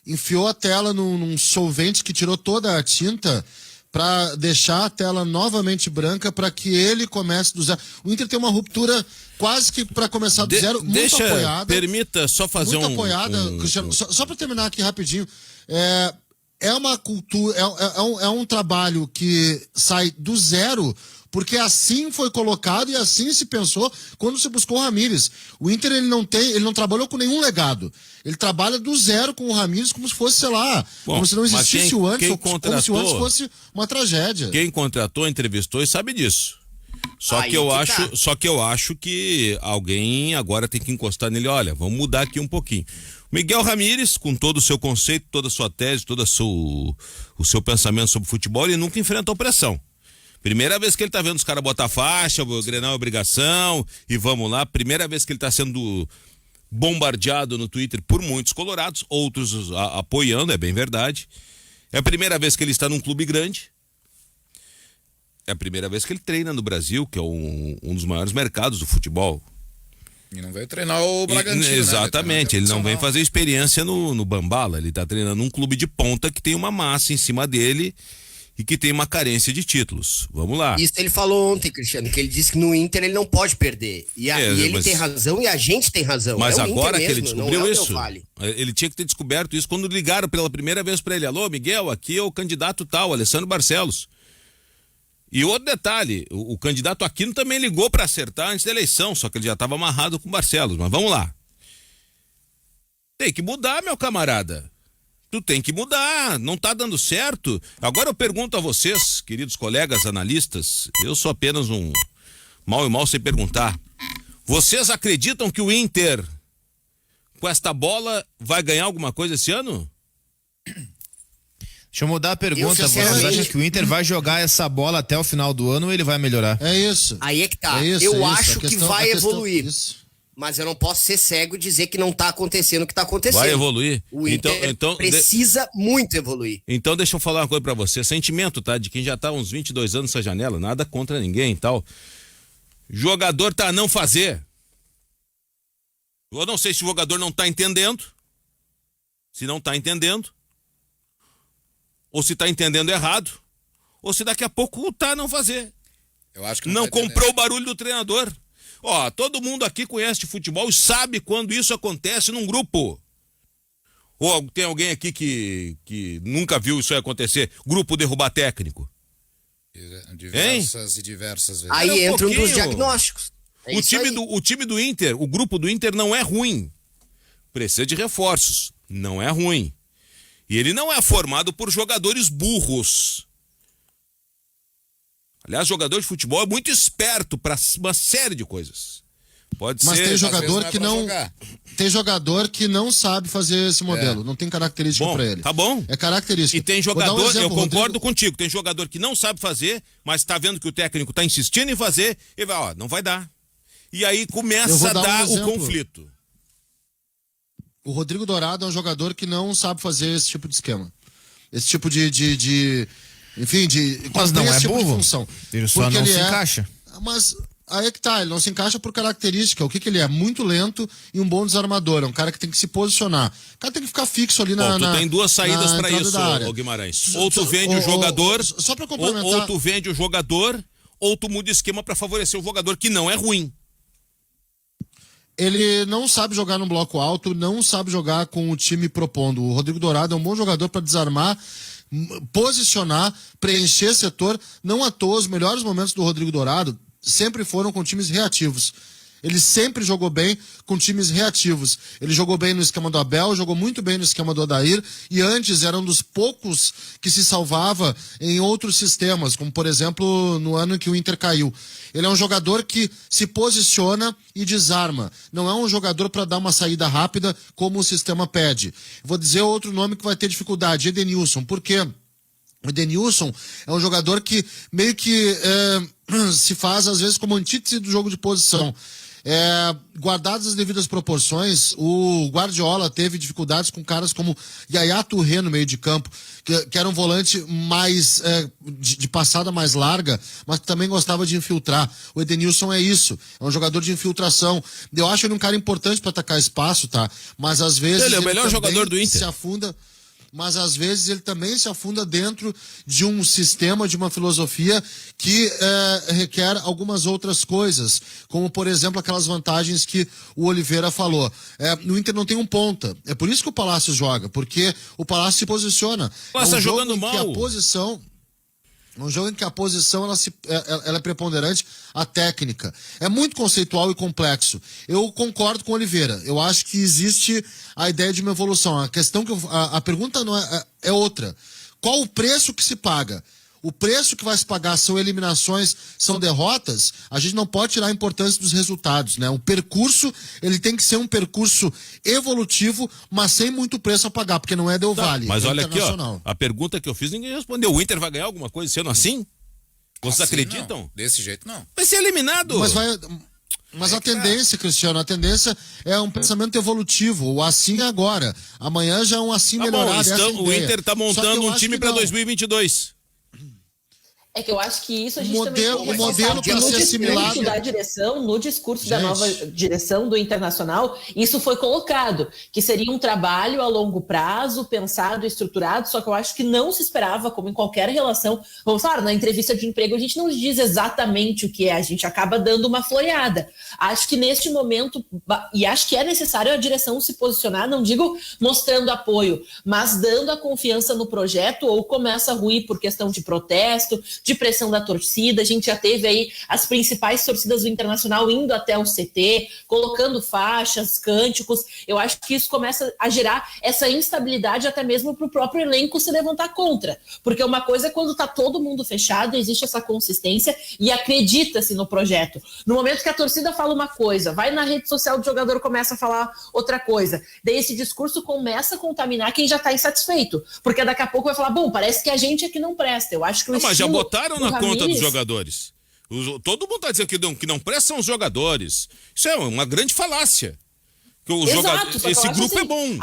enfiou a tela num solvente que tirou toda a tinta para deixar a tela novamente branca para que ele comece do zero. O Inter tem uma ruptura quase que para começar do zero, muito apoiada. Permita só fazer muito apoiada, Cristiano. Só para terminar aqui rapidinho. É uma cultura, é um trabalho que sai do zero, porque assim foi colocado e assim se pensou quando se buscou o Ramires. O Inter ele não trabalhou com nenhum legado. Ele trabalha do zero com o Ramires como se fosse, sei lá, como se não existisse o antes, ou como se o antes fosse uma tragédia. Quem contratou, entrevistou e sabe disso. Só que eu acho que alguém agora tem que encostar nele. Olha, vamos mudar aqui um pouquinho. Miguel Ramírez, com todo o seu conceito, toda a sua tese, todo o seu pensamento sobre futebol, ele nunca enfrentou pressão. Primeira vez que ele tá vendo os caras botar faixa, o Grenal é obrigação, e vamos lá. Primeira vez que ele tá sendo bombardeado no Twitter por muitos colorados, outros apoiando, é bem verdade. É a primeira vez que ele está num clube grande. É a primeira vez que ele treina no Brasil, que é um dos maiores mercados do futebol. E não veio treinar o Bragantino, exatamente, ele não vem fazer experiência no Bambala, ele tá treinando um clube de ponta que tem uma massa em cima dele e que tem uma carência de títulos. Vamos lá. Isso ele falou ontem, Cristiano, que ele disse que no Inter ele não pode perder. E ele tem razão e a gente tem razão. Mas agora que ele descobriu isso, ele tinha que ter descoberto isso quando ligaram pela primeira vez para ele. Alô, Miguel, aqui é o candidato tal, Alessandro Barcelos. E outro detalhe, o candidato Aquino também ligou para acertar antes da eleição, só que ele já estava amarrado com o Barcelos. Mas vamos lá. Tem que mudar, meu camarada. Tu tem que mudar, não tá dando certo. Agora eu pergunto a vocês, queridos colegas analistas, eu sou apenas um mal e mal sem perguntar. Vocês acreditam que o Inter, com esta bola, vai ganhar alguma coisa esse ano? Deixa eu mudar a pergunta. Vocês sinceramente- acham que o Inter vai jogar essa bola até o final do ano ou ele vai melhorar? É isso. Aí é que tá. É isso, Eu é isso. acho A que questão- vai a questão- evoluir. isso. Mas eu não posso ser cego e dizer que não tá acontecendo o que tá acontecendo. Vai evoluir. O Inter Então, precisa muito evoluir. Então deixa eu falar uma coisa pra você. Sentimento, tá? De quem já tá há uns 22 anos nessa janela. Nada contra ninguém e tal. Jogador tá a não fazer. Eu não sei se o jogador não tá entendendo. Se não tá entendendo. Ou se tá entendendo errado. Ou se daqui a pouco tá a não fazer. Eu acho que Não tá comprou o barulho do treinador. Ó, todo mundo aqui conhece de futebol e sabe quando isso acontece num grupo. Ou tem alguém aqui que nunca viu isso aí acontecer? Grupo derrubar técnico. Diversas e diversas vezes. Aí Era um entra um dos pouquinho. diagnósticos. É O isso time, aí. o time do Inter, o grupo do Inter não é ruim. Precisa de reforços. Não é ruim. E ele não é formado por jogadores burros. Aliás, jogador de futebol é muito esperto para uma série de coisas. Pode Mas ser. tem Às vezes jogador é que pra não. jogar. Tem jogador que não sabe fazer esse modelo. Não tem característica Bom, pra ele. tá bom. É característica. E tem Vou dar um jogador, exemplo, eu concordo Rodrigo. contigo, tem jogador que não sabe fazer, mas tá vendo que o técnico tá insistindo em fazer, e vai, ó, não vai dar. E aí Eu começa vou a dar um dar o exemplo. conflito. O Rodrigo Dourado é um jogador que não sabe fazer esse tipo de esquema. Esse tipo de enfim, Mas não cumprir é esse tipo de burro. função. Ele só Porque não ele se é- encaixa. Mas aí é que tá, ele não se encaixa por característica. O que ele é? Muito lento e um bom desarmador. É um cara que tem que se posicionar. O cara tem que ficar fixo ali Bom, na tu tem duas saídas na para entrada isso, da área. ô Guimarães. Ou tu vende o Ô, jogador, só pra ou complementar. tu vende o jogador, ou tu muda o esquema para favorecer o jogador, que não é ruim. Ele não sabe jogar no bloco alto, não sabe jogar com o time propondo. O Rodrigo Dourado é um bom jogador para desarmar, posicionar, preencher setor. Não à toa, os melhores momentos do Rodrigo Dourado sempre foram com times reativos. Ele sempre jogou bem com times reativos. Ele jogou bem no esquema do Abel, jogou muito bem no esquema do Odair, e antes era um dos poucos que se salvava em outros sistemas, como por exemplo no ano em que o Inter caiu. Ele é um jogador que se posiciona e desarma. Não é um jogador para dar uma saída rápida como o sistema pede. Vou dizer outro nome que vai ter dificuldade, Edenilson. Por quê? O Edenilson é um jogador que meio que se faz, às vezes, como antítese do jogo de posição. Guardadas as devidas proporções, o Guardiola teve dificuldades com caras como Yaya Touré no meio de campo, que era um volante mais de passada mais larga, mas que também gostava de infiltrar. O Edenilson é isso, é um jogador de infiltração. Eu acho ele um cara importante para atacar espaço, tá? Mas às vezes Ele é o melhor também jogador do Inter. se afunda. Mas às vezes ele também se afunda dentro de um sistema, de uma filosofia que requer algumas outras coisas, como por exemplo aquelas vantagens que o Oliveira falou. No Inter não tem um ponta, é por isso que o Palácio joga, porque o Palácio se posiciona. Palácio tá jogo jogando em que mal. a posição... Um jogo em que a posição ela é preponderante, a técnica. É muito conceitual e complexo. Eu concordo com o Oliveira. Eu acho que existe a ideia de uma evolução. A questão que a pergunta não é outra. Qual o preço que se paga? O preço que vai se pagar são eliminações, são derrotas. A gente não pode tirar a importância dos resultados, né? O percurso, ele tem que ser um percurso evolutivo, mas sem muito preço a pagar, porque não é Del Valle. Mas é olha aqui, ó, internacional. a pergunta que eu fiz, ninguém respondeu. O Inter vai ganhar alguma coisa sendo assim? Vocês Assim, acreditam? não. Desse jeito, não. Vai ser eliminado. Mas a tendência, Cristiano, a tendência é um pensamento evolutivo. O assim agora. Amanhã já é um assim Tá melhorado. bom, essa é a o ideia. Inter tá Só que montando eu um acho time que para não. 2022. É que eu acho que isso a gente Modelo- também tem o modelo que para ser assimilado. da direção, no discurso da Gente. nova direção do Internacional, isso foi colocado, que seria um trabalho a longo prazo, pensado, estruturado, só que eu acho que não se esperava, como em qualquer relação, vamos falar, na entrevista de emprego a gente não diz exatamente o que é, a gente acaba dando uma floreada. Acho que neste momento, e acho que é necessário a direção se posicionar, não digo mostrando apoio, mas dando a confiança no projeto, ou começa a ruir por questão de protesto, de pressão da torcida. A gente já teve aí as principais torcidas do Internacional indo até o CT, colocando faixas, cânticos. Eu acho que isso começa a gerar essa instabilidade até mesmo para o próprio elenco se levantar contra. Porque uma coisa é quando está todo mundo fechado, existe essa consistência e acredita-se no projeto. No momento que a torcida fala uma coisa, vai na rede social do jogador, começa a falar outra coisa. Daí esse discurso começa a contaminar quem já está insatisfeito. Porque daqui a pouco vai falar, bom, parece que a gente é que não presta. Eu acho que mas já botaram na conta dos jogadores. Todo mundo está dizendo que não prestam os jogadores. Isso é uma grande falácia. Esse grupo assim, é bom.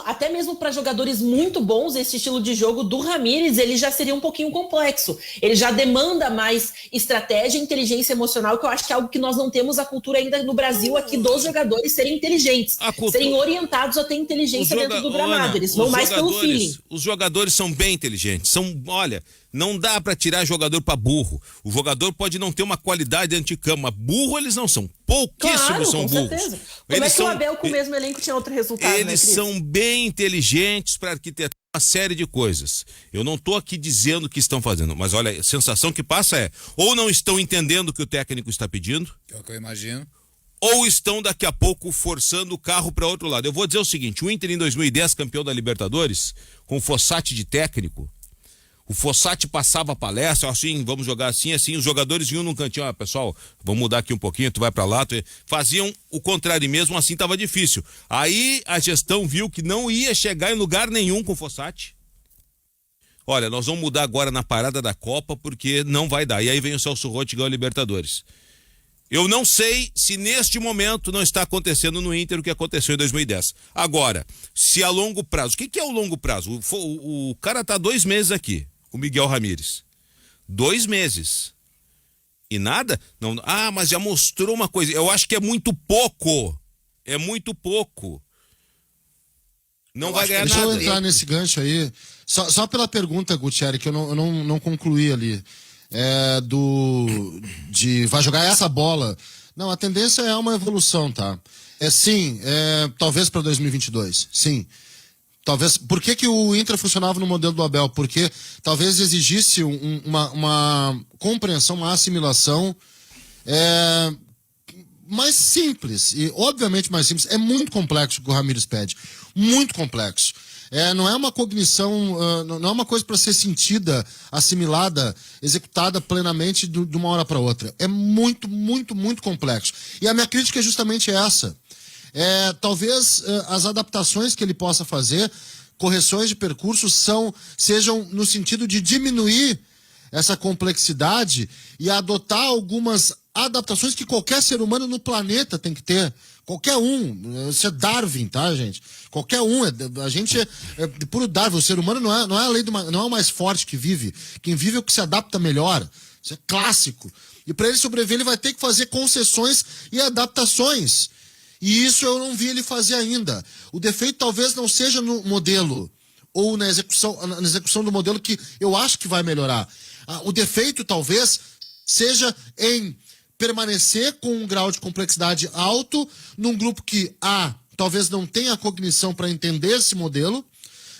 Até mesmo para jogadores muito bons, esse estilo de jogo do Ramires, ele já seria um pouquinho complexo. Ele já demanda mais estratégia e inteligência emocional, que eu acho que é algo que nós não temos a cultura ainda no Brasil aqui dos jogadores serem inteligentes, serem orientados a ter inteligência dentro do gramado. Eles vão mais pelo feeling. Os jogadores são bem inteligentes. Olha, não dá para tirar jogador para burro. O jogador pode não ter uma qualidade dentro de campo, mas burro eles não são. Pouquíssimos são burros. Certeza. Como é que o Abel com o mesmo elenco tinha outro resultado? Eles são bem inteligentes para arquitetar uma série de coisas. Eu não estou aqui dizendo o que estão fazendo, mas olha, a sensação que passa é ou não estão entendendo o que o técnico está pedindo, que é o que eu imagino, ou estão daqui a pouco forçando o carro para outro lado. Eu vou dizer o seguinte, o Inter em 2010, campeão da Libertadores, com o Fossati de técnico, o Fossati passava a palestra, assim, vamos jogar assim, os jogadores vinham num cantinho, pessoal, vamos mudar aqui um pouquinho, tu vai pra lá, faziam o contrário, e mesmo assim tava difícil. Aí a gestão viu que não ia chegar em lugar nenhum com o Fossati. Olha, nós vamos mudar agora na parada da Copa, porque não vai dar. E aí vem o Celso Roth e ganha a Libertadores. Eu não sei se neste momento não está acontecendo no Inter o que aconteceu em 2010. Agora, se a longo prazo, o que é o longo prazo? O cara tá 2 meses aqui. O Miguel Ramírez. 2 meses. E nada? Não, mas já mostrou uma coisa. Eu acho que é muito pouco. É muito pouco. Não vai ganhar nada. Deixa eu entrar nesse gancho aí. Só pela pergunta, Gutierrez, que eu não concluí ali. Vai jogar essa bola. Não, a tendência é uma evolução, tá? Talvez para 2022. Sim. Talvez, por que o Inter funcionava no modelo do Abel? Porque talvez exigisse uma compreensão, uma assimilação mais simples, e obviamente mais simples. É muito complexo o que o Ramires pede, muito complexo. Não é uma cognição, não é uma coisa para ser sentida, assimilada, executada plenamente de uma hora para outra. É muito, muito, muito complexo. E a minha crítica é justamente essa. Talvez as adaptações que ele possa fazer, correções de percurso, sejam no sentido de diminuir essa complexidade e adotar algumas adaptações que qualquer ser humano no planeta tem que ter. Qualquer um. Isso é Darwin, tá, gente? Qualquer um. A gente é puro Darwin. O ser humano não é a lei não é o mais forte que vive. Quem vive é o que se adapta melhor. Isso é clássico. E para ele sobreviver, ele vai ter que fazer concessões e adaptações. E isso eu não vi ele fazer ainda. O defeito talvez não seja no modelo ou na execução do modelo, que eu acho que vai melhorar. O defeito talvez seja em permanecer com um grau de complexidade alto num grupo que, A, talvez não tenha cognição para entender esse modelo,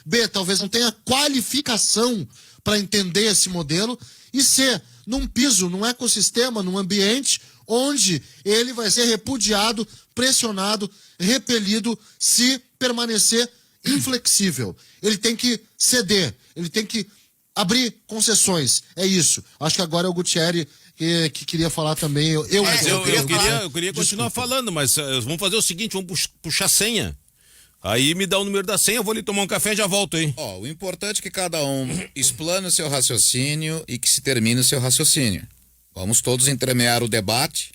B, talvez não tenha qualificação para entender esse modelo, e C, num piso, num ecossistema, num ambiente onde ele vai ser repudiado, pressionado, repelido, se permanecer inflexível. Ele tem que ceder, ele tem que abrir concessões. É isso. Acho que agora é o Gutierrez que queria falar também. Eu queria continuar falando, mas vamos fazer o seguinte, vamos puxar senha. Aí me dá o número da senha, eu vou ali tomar um café e já volto, hein? O importante é que cada um explane o seu raciocínio e que se termine o seu raciocínio. Vamos todos entremear o debate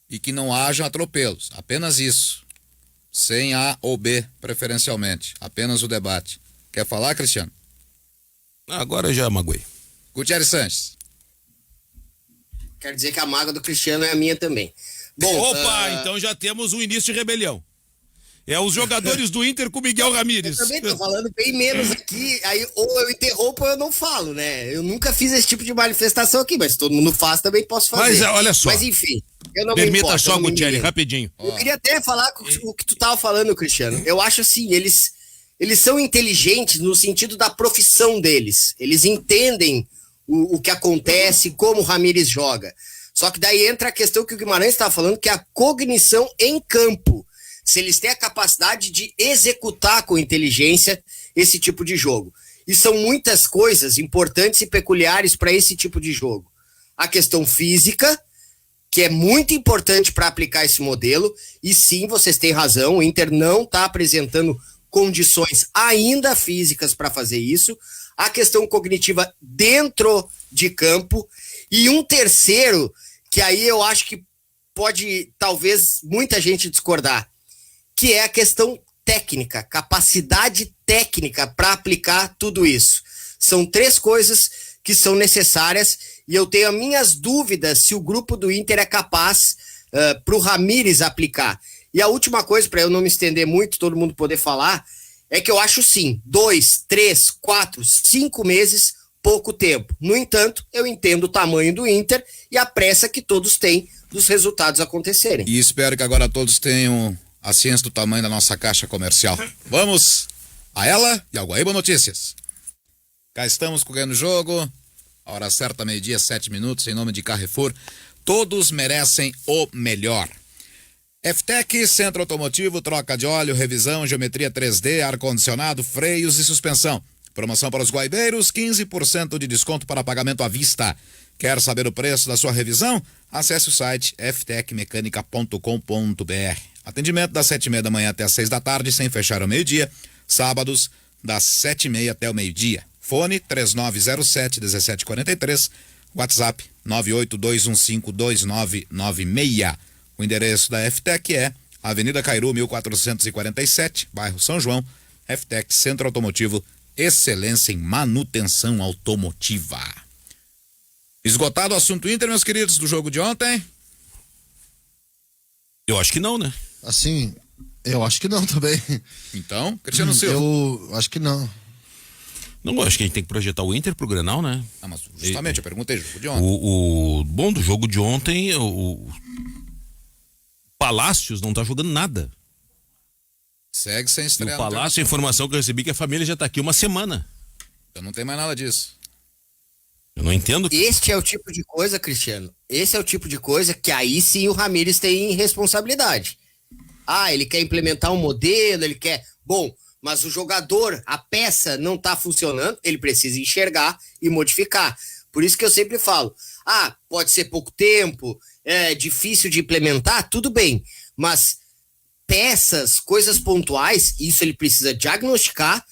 e que não hajam atropelos. Apenas isso. Sem A ou B, preferencialmente. Apenas o debate. Quer falar, Cristiano? Agora já magoei. Gutierrez Sanches. Quero dizer que a mágoa do Cristiano é a minha também. Bom, então já temos um início de rebelião. É os jogadores do Inter com Miguel Ramírez. Eu também tô falando bem menos aqui, aí ou eu interrompo ou eu não falo, né? Eu nunca fiz esse tipo de manifestação aqui, mas todo mundo faz, também posso fazer. Mas olha só. Mas enfim, eu não Permita me importo. só, Gutierrez, rapidinho. Eu queria até falar o que tu tava falando, Cristiano. Eu acho assim, eles são inteligentes no sentido da profissão deles. Eles entendem o que acontece, como o Ramires joga. Só que daí entra a questão que o Guimarães estava falando, que é a cognição em campo. Se eles têm a capacidade de executar com inteligência esse tipo de jogo. E são muitas coisas importantes e peculiares para esse tipo de jogo. A questão física, que é muito importante para aplicar esse modelo, e sim, vocês têm razão, o Inter não está apresentando condições ainda físicas para fazer isso. A questão cognitiva dentro de campo, e um terceiro, que aí eu acho que pode, talvez, muita gente discordar, que é a questão técnica, capacidade técnica para aplicar tudo isso. São 3 coisas que são necessárias, e eu tenho as minhas dúvidas se o grupo do Inter é capaz para o Ramires aplicar. E a última coisa, para eu não me estender muito, todo mundo poder falar, é que eu acho sim, 2, 3, 4, 5 meses, pouco tempo. No entanto, eu entendo o tamanho do Inter e a pressa que todos têm dos resultados acontecerem. E espero que agora todos tenham a ciência do tamanho da nossa caixa comercial. Vamos a ela e ao Guaíba Notícias. Cá estamos com o Ganhando Jogo. A hora certa, 12h, 7 minutos, em nome de Carrefour. Todos merecem o melhor. FTEC, Centro Automotivo, troca de óleo, revisão, geometria 3D, ar-condicionado, freios e suspensão. Promoção para os guaibeiros, 15% de desconto para pagamento à vista. Quer saber o preço da sua revisão? Acesse o site ftecmecanica.com.br. Atendimento das 7h30 da manhã até as 6 da tarde, sem fechar ao meio-dia. Sábados, das 7h30 até o meio-dia. Fone 3907-1743. WhatsApp 982152996. O endereço da FTEC é Avenida Cairu, 1447, bairro São João. FTEC, Centro Automotivo, excelência em manutenção automotiva. Esgotado o assunto Inter, meus queridos, do jogo de ontem? Eu acho que não, né? Assim, eu acho que não também. Então, Cristiano Silva. Eu acho que não. Não, acho que a gente tem que projetar o Inter pro Grenal, né? Ah, mas justamente, eu perguntei, jogo de ontem. O bom do jogo de ontem, o Palácios não tá jogando nada. Segue sem estreia. O Palácio, a informação que eu recebi é que a família já tá aqui uma semana. Eu não tenho mais nada disso. Eu não entendo. Este é o tipo de coisa, Cristiano, esse é o tipo de coisa que aí sim o Ramires tem responsabilidade. Ah, ele quer implementar um modelo, ele quer... Bom, mas o jogador, a peça não tá funcionando, ele precisa enxergar e modificar. Por isso que eu sempre falo, pode ser pouco tempo, é difícil de implementar, tudo bem, mas peças, coisas pontuais, isso ele precisa diagnosticar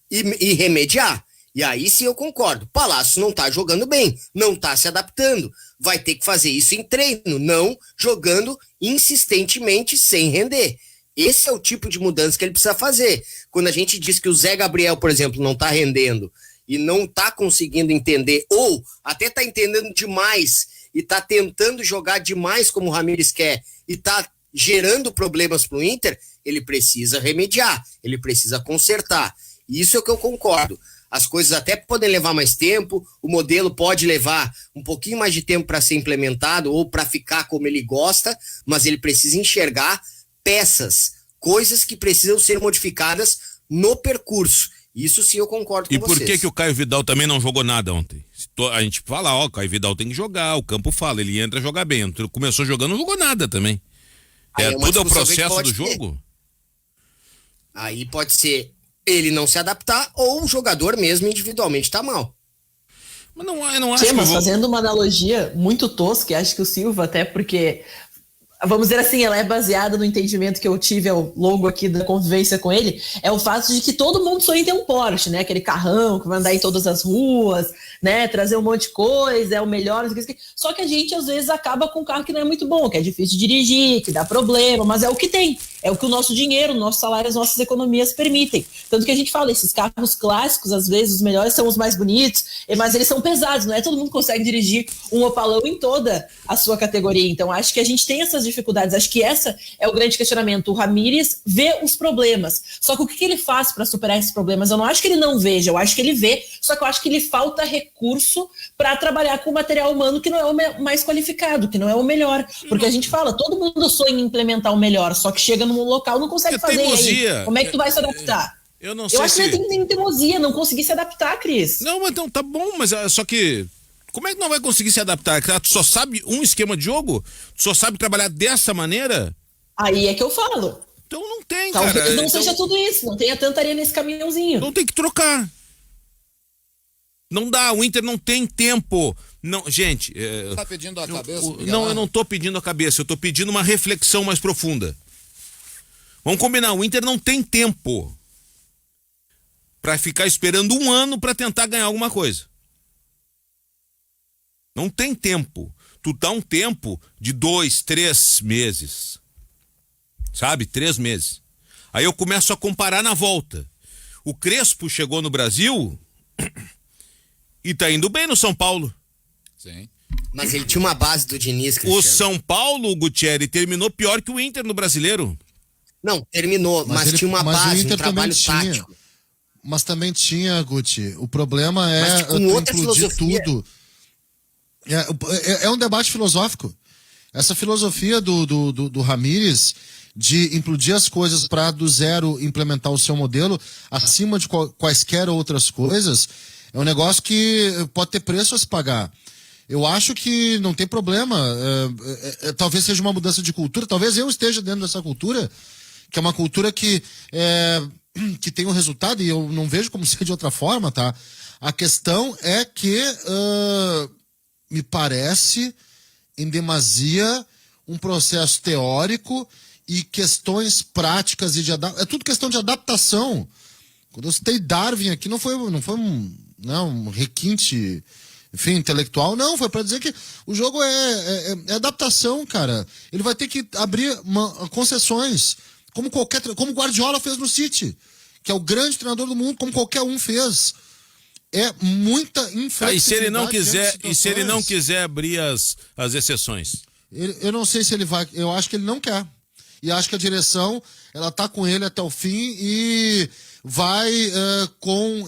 e remediar. E aí sim eu concordo, Palácio não tá jogando bem, não tá se adaptando, vai ter que fazer isso em treino, não jogando insistentemente sem render. Esse é o tipo de mudança que ele precisa fazer. Quando a gente diz que o Zé Gabriel, por exemplo, não tá rendendo e não tá conseguindo entender, ou até tá entendendo demais e tá tentando jogar demais como o Ramires quer e tá gerando problemas pro Inter, ele precisa remediar, ele precisa consertar. Isso é o que eu concordo. As coisas até podem levar mais tempo, o modelo pode levar um pouquinho mais de tempo para ser implementado ou para ficar como ele gosta, mas ele precisa enxergar peças, coisas que precisam ser modificadas no percurso. Isso sim eu concordo com vocês. E por que o Caio Vidal também não jogou nada ontem? A gente fala, o Caio Vidal tem que jogar, o campo fala, ele entra a jogar bem. Ele começou jogando, não jogou nada também. Tudo é o processo do jogo? Aí pode ser ele não se adaptar ou o jogador mesmo individualmente tá mal. Mas não acho mas fazendo uma analogia muito tosca, acho que o Silva, até porque, vamos dizer assim, ela é baseada no entendimento que eu tive ao longo aqui da convivência com ele, é o fato de que todo mundo sonha em ter um Porsche, né? Aquele carrão que vai andar em todas as ruas, né? Trazer um monte de coisa, é o melhor. Só que a gente, às vezes, acaba com um carro que não é muito bom, que é difícil de dirigir, que dá problema, mas é o que tem. É o que o nosso dinheiro, o nosso salário, as nossas economias permitem. Tanto que a gente fala, esses carros clássicos, às vezes, os melhores são os mais bonitos, mas eles são pesados, não é todo mundo consegue dirigir um Opalão em toda a sua categoria. Então, acho que a gente tem essas dificuldades. Acho que essa é o grande questionamento. O Ramires vê os problemas. Só que o que ele faz para superar esses problemas? Eu não acho que ele não veja, eu acho que ele vê, só que eu acho que lhe falta recurso para trabalhar com o material humano que não é o mais qualificado, que não é o melhor. Porque a gente fala, todo mundo sonha em implementar o melhor, só que chega num local não consegue fazer. Teimosia. Aí, como é que tu vai se adaptar? Eu não sei acho que ele tem teimosia, não conseguir se adaptar, Cris. Não, mas então tá bom, mas só que Como é que não vai conseguir se adaptar? Tu só sabe um esquema de jogo? Tu só sabe trabalhar dessa maneira? Aí é que eu falo. Então não tem, Talvez cara. não Então, seja tudo isso, não tenha tanta areia nesse caminhãozinho. não tem que trocar. Não dá, o Inter não tem tempo. Não, gente... Tá pedindo a cabeça? Não, eu não tô pedindo a cabeça, eu tô pedindo uma reflexão mais profunda. Vamos combinar, o Inter não tem tempo pra ficar esperando um ano pra tentar ganhar alguma coisa. Não tem tempo. Tu dá um tempo de 2, 3 meses. Sabe? 3 meses. Aí eu começo a comparar na volta. O Crespo chegou no Brasil e tá indo bem no São Paulo. Sim. Mas ele tinha uma base do Diniz, Cristiano. O São Paulo, Gutierrez, terminou pior que o Inter no Brasileiro. Não, terminou, mas tinha uma mas o base, Inter um trabalho também tinha. tático. Mas também tinha, Guti. O problema é Mas com tu outra implodir filosofia. tudo. É um debate filosófico. Essa filosofia do Ramírez de implodir as coisas para do zero implementar o seu modelo acima de quaisquer outras coisas é um negócio que pode ter preço a se pagar. Eu acho que não tem problema. Talvez seja uma mudança de cultura. Talvez eu esteja dentro dessa cultura, que é uma cultura que tem um resultado, e eu não vejo como ser de outra forma, tá? A questão é que me parece, em demasia, um processo teórico e questões práticas e é tudo questão de adaptação. Quando eu citei Darwin aqui, não foi um requinte, enfim, intelectual, não, foi para dizer que o jogo é adaptação, cara. Ele vai ter que abrir concessões, como Guardiola fez no City, que é o grande treinador do mundo, como qualquer um fez. É muita inflexibilidade. E se ele não quiser abrir as exceções? Eu não sei se ele vai, eu acho que ele não quer. E acho que a direção, ela tá com ele até o fim e vai com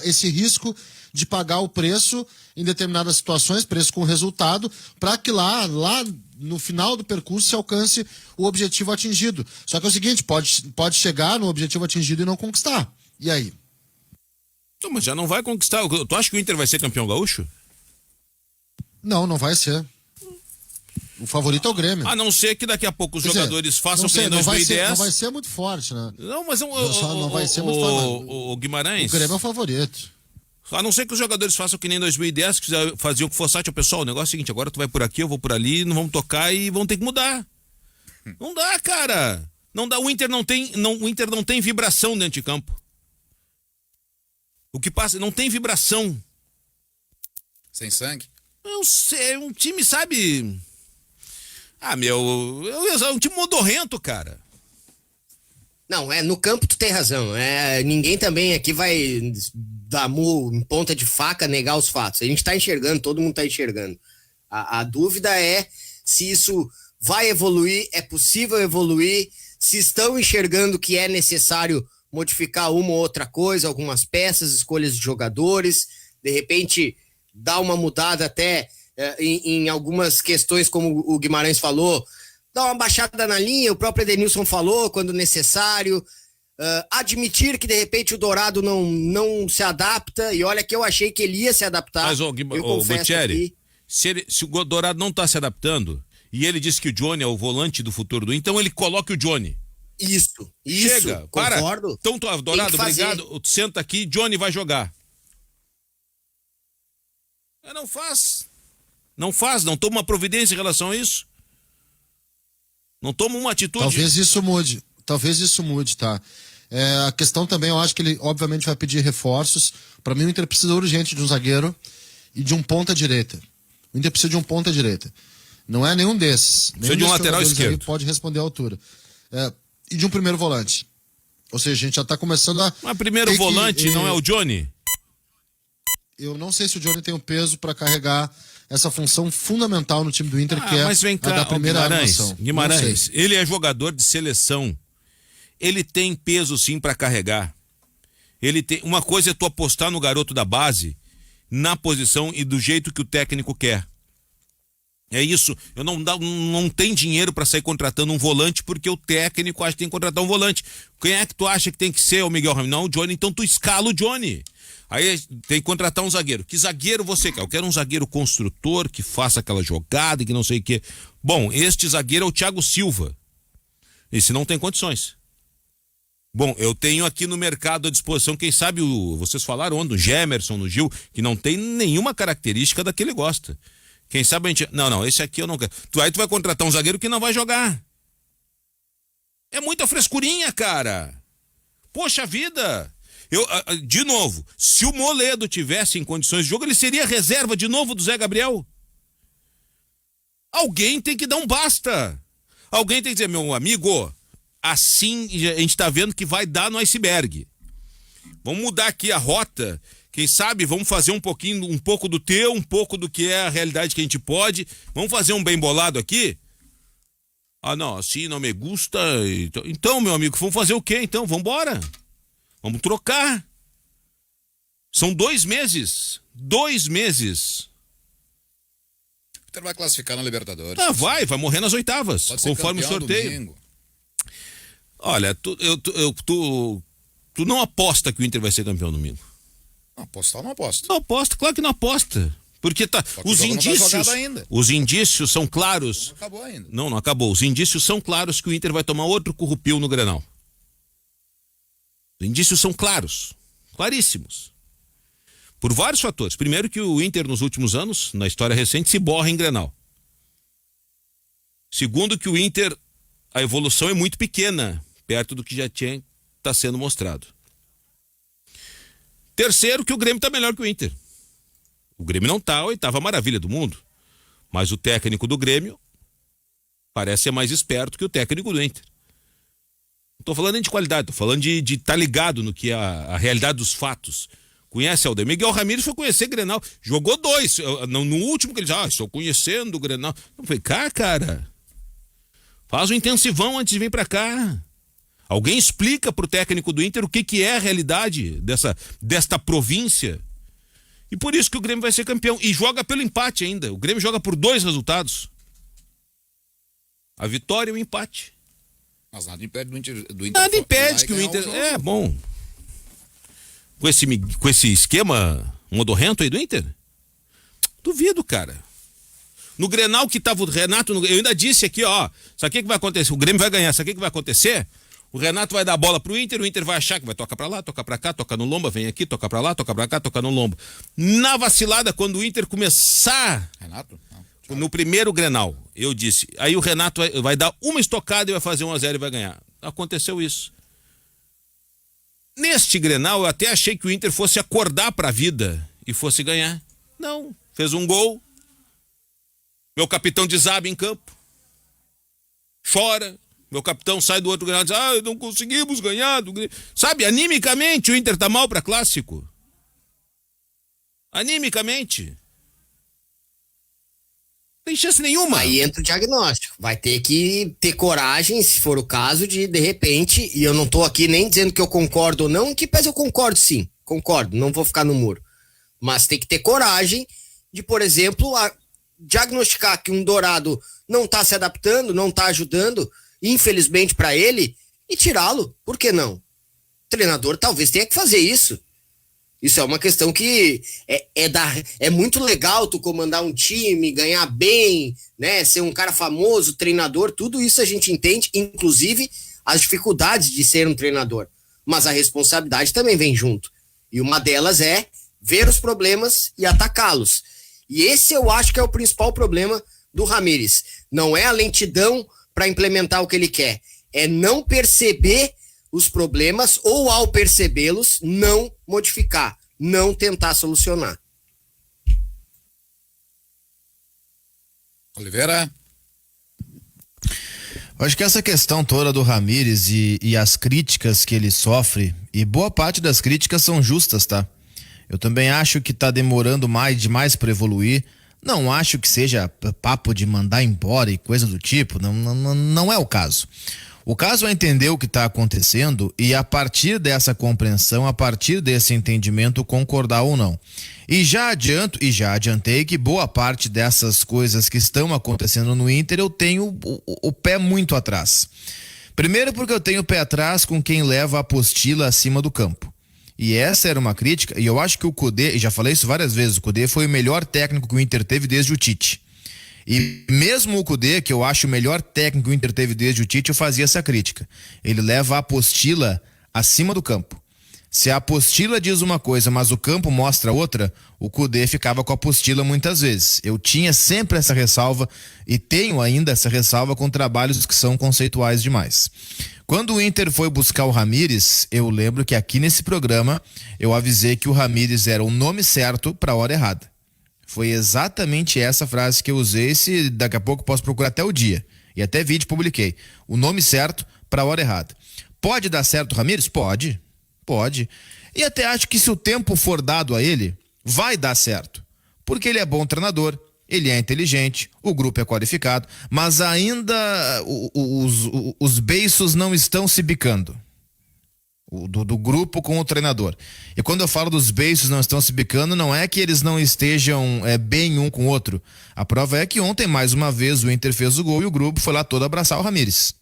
esse risco de pagar o preço em determinadas situações, preço com resultado, para que lá no final do percurso se alcance o objetivo atingido. Só que é o seguinte, pode chegar no objetivo atingido e não conquistar. E aí? Não, mas já não vai conquistar. Tu acha que o Inter vai ser campeão gaúcho? Não vai ser. O favorito é o Grêmio. A não ser que daqui a pouco os jogadores façam que nem em 2010. Não vai ser muito forte, né? Não, mas não vai ser muito forte. O Guimarães. O Grêmio é o favorito. A não ser que os jogadores façam que nem em 2010, que faziam com o Fossati. Pessoal, o negócio é o seguinte, agora tu vai por aqui, eu vou por ali, não vamos tocar e vão ter que mudar. Não dá, cara. Não dá. O Inter não tem vibração dentro de campo. O que passa, não tem vibração. Sem sangue? Não sei, um time, sabe... é um time modorrento, cara. Não, no campo tu tem razão. Ninguém também aqui vai dar murro em ponta de faca, negar os fatos. A gente tá enxergando, todo mundo tá enxergando. A dúvida é se isso vai evoluir, é possível evoluir, se estão enxergando que é necessário modificar uma ou outra coisa, algumas peças, escolhas de jogadores, de repente dar uma mudada até em algumas questões, como o Guimarães falou, dar uma baixada na linha, o próprio Edenilson falou, quando necessário, admitir que de repente o Dourado não se adapta, e olha que eu achei que ele ia se adaptar. Mas, Gutierrez, se o Dourado não tá se adaptando, e ele disse que o Johnny é o volante do futuro do Inter, então ele coloca o Johnny. Isso, Chega, concordo. Então, Dourado, obrigado, senta aqui, Johnny vai jogar. Não faz, não toma uma providência em relação a isso. Não toma uma atitude. Talvez isso mude, tá? A questão também, eu acho que ele obviamente vai pedir reforços. Para mim o Inter precisa urgente de um zagueiro e de um ponta direita. O Inter precisa de um ponta direita. Não é nenhum desses. Precisa de um lateral esquerdo. Pode responder à altura. E de um primeiro volante. Ou seja, a gente já tá começando a... Mas primeiro volante não é o Johnny? Eu não sei se o Johnny tem o peso para carregar essa função fundamental no time do Inter, que é mas vem cá, a da primeira armação. Guimarães, ele é jogador de seleção. Ele tem peso sim para carregar. Uma coisa é tu apostar no garoto da base na posição e do jeito que o técnico quer. É isso, eu não tenho dinheiro para sair contratando um volante porque o técnico acha que tem que contratar um volante. Quem é que tu acha que tem que ser o Miguel Ramírez? Não, o Johnny, então tu escala o Johnny. Aí tem que contratar um zagueiro. Que zagueiro você quer? Eu quero um zagueiro construtor que faça aquela jogada e que não sei o quê. Bom, este zagueiro é o Thiago Silva. Esse não tem condições. Bom, eu tenho aqui no mercado à disposição, quem sabe vocês falaram ontem, o Gemerson, no Gil, que não tem nenhuma característica da que ele gosta. Quem sabe a gente... Não, esse aqui eu não quero. Aí tu vai contratar um zagueiro que não vai jogar. É muita frescurinha, cara. Poxa vida. De novo, se o Moledo tivesse em condições de jogo, ele seria reserva de novo do Zé Gabriel. Alguém tem que dar um basta. Alguém tem que dizer, meu amigo, assim a gente tá vendo que vai dar no iceberg. Vamos mudar aqui a rota. Quem sabe vamos fazer um pouco do teu, um pouco do que é a realidade que a gente pode. Vamos fazer um bem bolado aqui? Ah, não, assim não me gusta. Então, meu amigo, vamos fazer o quê então? Vamos embora. Vamos trocar. São 2 meses. 2 meses. O Inter vai classificar na Libertadores. Ah, vai morrer nas oitavas, conforme o sorteio. Domingo. Olha, tu não aposta que o Inter vai ser campeão domingo. Não, apostar não aposta. Não aposta, claro que não aposta. Porque os indícios são claros. Não acabou ainda. Não acabou. Os indícios são claros que o Inter vai tomar outro currupio no Grenal. Os indícios são claros, claríssimos. Por vários fatores. Primeiro que o Inter nos últimos anos, na história recente, se borra em Grenal. Segundo que o Inter, a evolução é muito pequena, perto do que já está sendo mostrado. Terceiro, que o Grêmio está melhor que o Inter. O Grêmio não está a 8ª maravilha do mundo, mas o técnico do Grêmio parece ser mais esperto que o técnico do Inter. Não estou falando nem de qualidade, estou falando de estar ligado no que é a realidade dos fatos. Conhece, Alder? Miguel Ramírez foi conhecer Grenal, jogou 2, no último que ele disse, estou conhecendo o Grenal. Eu falei, cara, faz um intensivão antes de vir para cá. Alguém explica pro técnico do Inter o que é a realidade desta província. E por isso que o Grêmio vai ser campeão. E joga pelo empate ainda. O Grêmio joga por 2 resultados. A vitória e o empate. Mas nada impede do Inter. Nada impede que o Inter... É, bom. Com esse esquema modorrento aí do Inter? Duvido, cara. No Grenal que tava o Renato... Eu ainda disse aqui, ó. Sabe o que vai acontecer? O Grêmio vai ganhar. Sabe o que vai acontecer? O Renato vai dar a bola pro Inter, o Inter vai achar que vai tocar pra lá, tocar pra cá, tocar no lomba, vem aqui, tocar pra lá, tocar pra cá, tocar no lomba. Na vacilada, quando o Inter começar... Renato? Não, no primeiro Grenal, eu disse. Aí o Renato vai dar uma estocada e vai fazer 1-0 e vai ganhar. Aconteceu isso. Neste Grenal, eu até achei que o Inter fosse acordar pra vida e fosse ganhar. Não, fez um gol. Meu capitão desaba em campo. Chora. Meu capitão sai do outro Grenal e diz, não conseguimos ganhar. Sabe, animicamente o Inter tá mal pra clássico. Animicamente. Não tem chance nenhuma. Aí entra o diagnóstico. Vai ter que ter coragem, se for o caso, de repente, e eu não tô aqui nem dizendo que eu concordo ou não, em que pese eu concordo sim. Concordo, não vou ficar no muro. Mas tem que ter coragem de, por exemplo, diagnosticar que um Dourado não tá se adaptando, não tá ajudando, infelizmente para ele, e tirá-lo. Por que não? O treinador talvez tenha que fazer isso. Isso é uma questão que é muito legal tu comandar um time, ganhar bem, né? Ser um cara famoso, treinador, tudo isso a gente entende, inclusive as dificuldades de ser um treinador. Mas a responsabilidade também vem junto. E uma delas é ver os problemas e atacá-los. E esse eu acho que é o principal problema do Ramírez. Não é a lentidão para implementar o que ele quer. É não perceber os problemas ou, ao percebê-los, não modificar, não tentar solucionar. Oliveira? Acho que essa questão toda do Ramírez e as críticas que ele sofre, e boa parte das críticas são justas, tá? Eu também acho que tá demorando demais para evoluir. Não acho que seja papo de mandar embora e coisa do tipo, não é o caso. O caso é entender o que está acontecendo e, a partir dessa compreensão, a partir desse entendimento, concordar ou não. E já adiantei que boa parte dessas coisas que estão acontecendo no Inter eu tenho o pé muito atrás. Primeiro porque eu tenho o pé atrás com quem leva a apostila acima do campo. E essa era uma crítica, e eu acho que o Kudê, e já falei isso várias vezes, o Kudê foi o melhor técnico que o Inter teve desde o Tite. E mesmo o Kudê, que eu acho o melhor técnico que o Inter teve desde o Tite, eu fazia essa crítica. Ele leva a apostila acima do campo. Se a apostila diz uma coisa, mas o campo mostra outra, o Kudê ficava com a apostila muitas vezes. Eu tinha sempre essa ressalva e tenho ainda essa ressalva com trabalhos que são conceituais demais. Quando o Inter foi buscar o Ramires, eu lembro que aqui nesse programa eu avisei que o Ramires era o nome certo para a hora errada. Foi exatamente essa frase que eu usei, se daqui a pouco posso procurar até o dia. E até vídeo publiquei. O nome certo para a hora errada. Pode dar certo o Ramires? Pode. E até acho que se o tempo for dado a ele, vai dar certo. Porque ele é bom treinador, ele é inteligente, o grupo é qualificado, mas ainda os beiços não estão se bicando. Do grupo com o treinador. E quando eu falo dos beiços não estão se bicando, não é que eles não estejam bem um com o outro. A prova é que ontem, mais uma vez, o Inter fez o gol e o grupo foi lá todo abraçar o Ramires.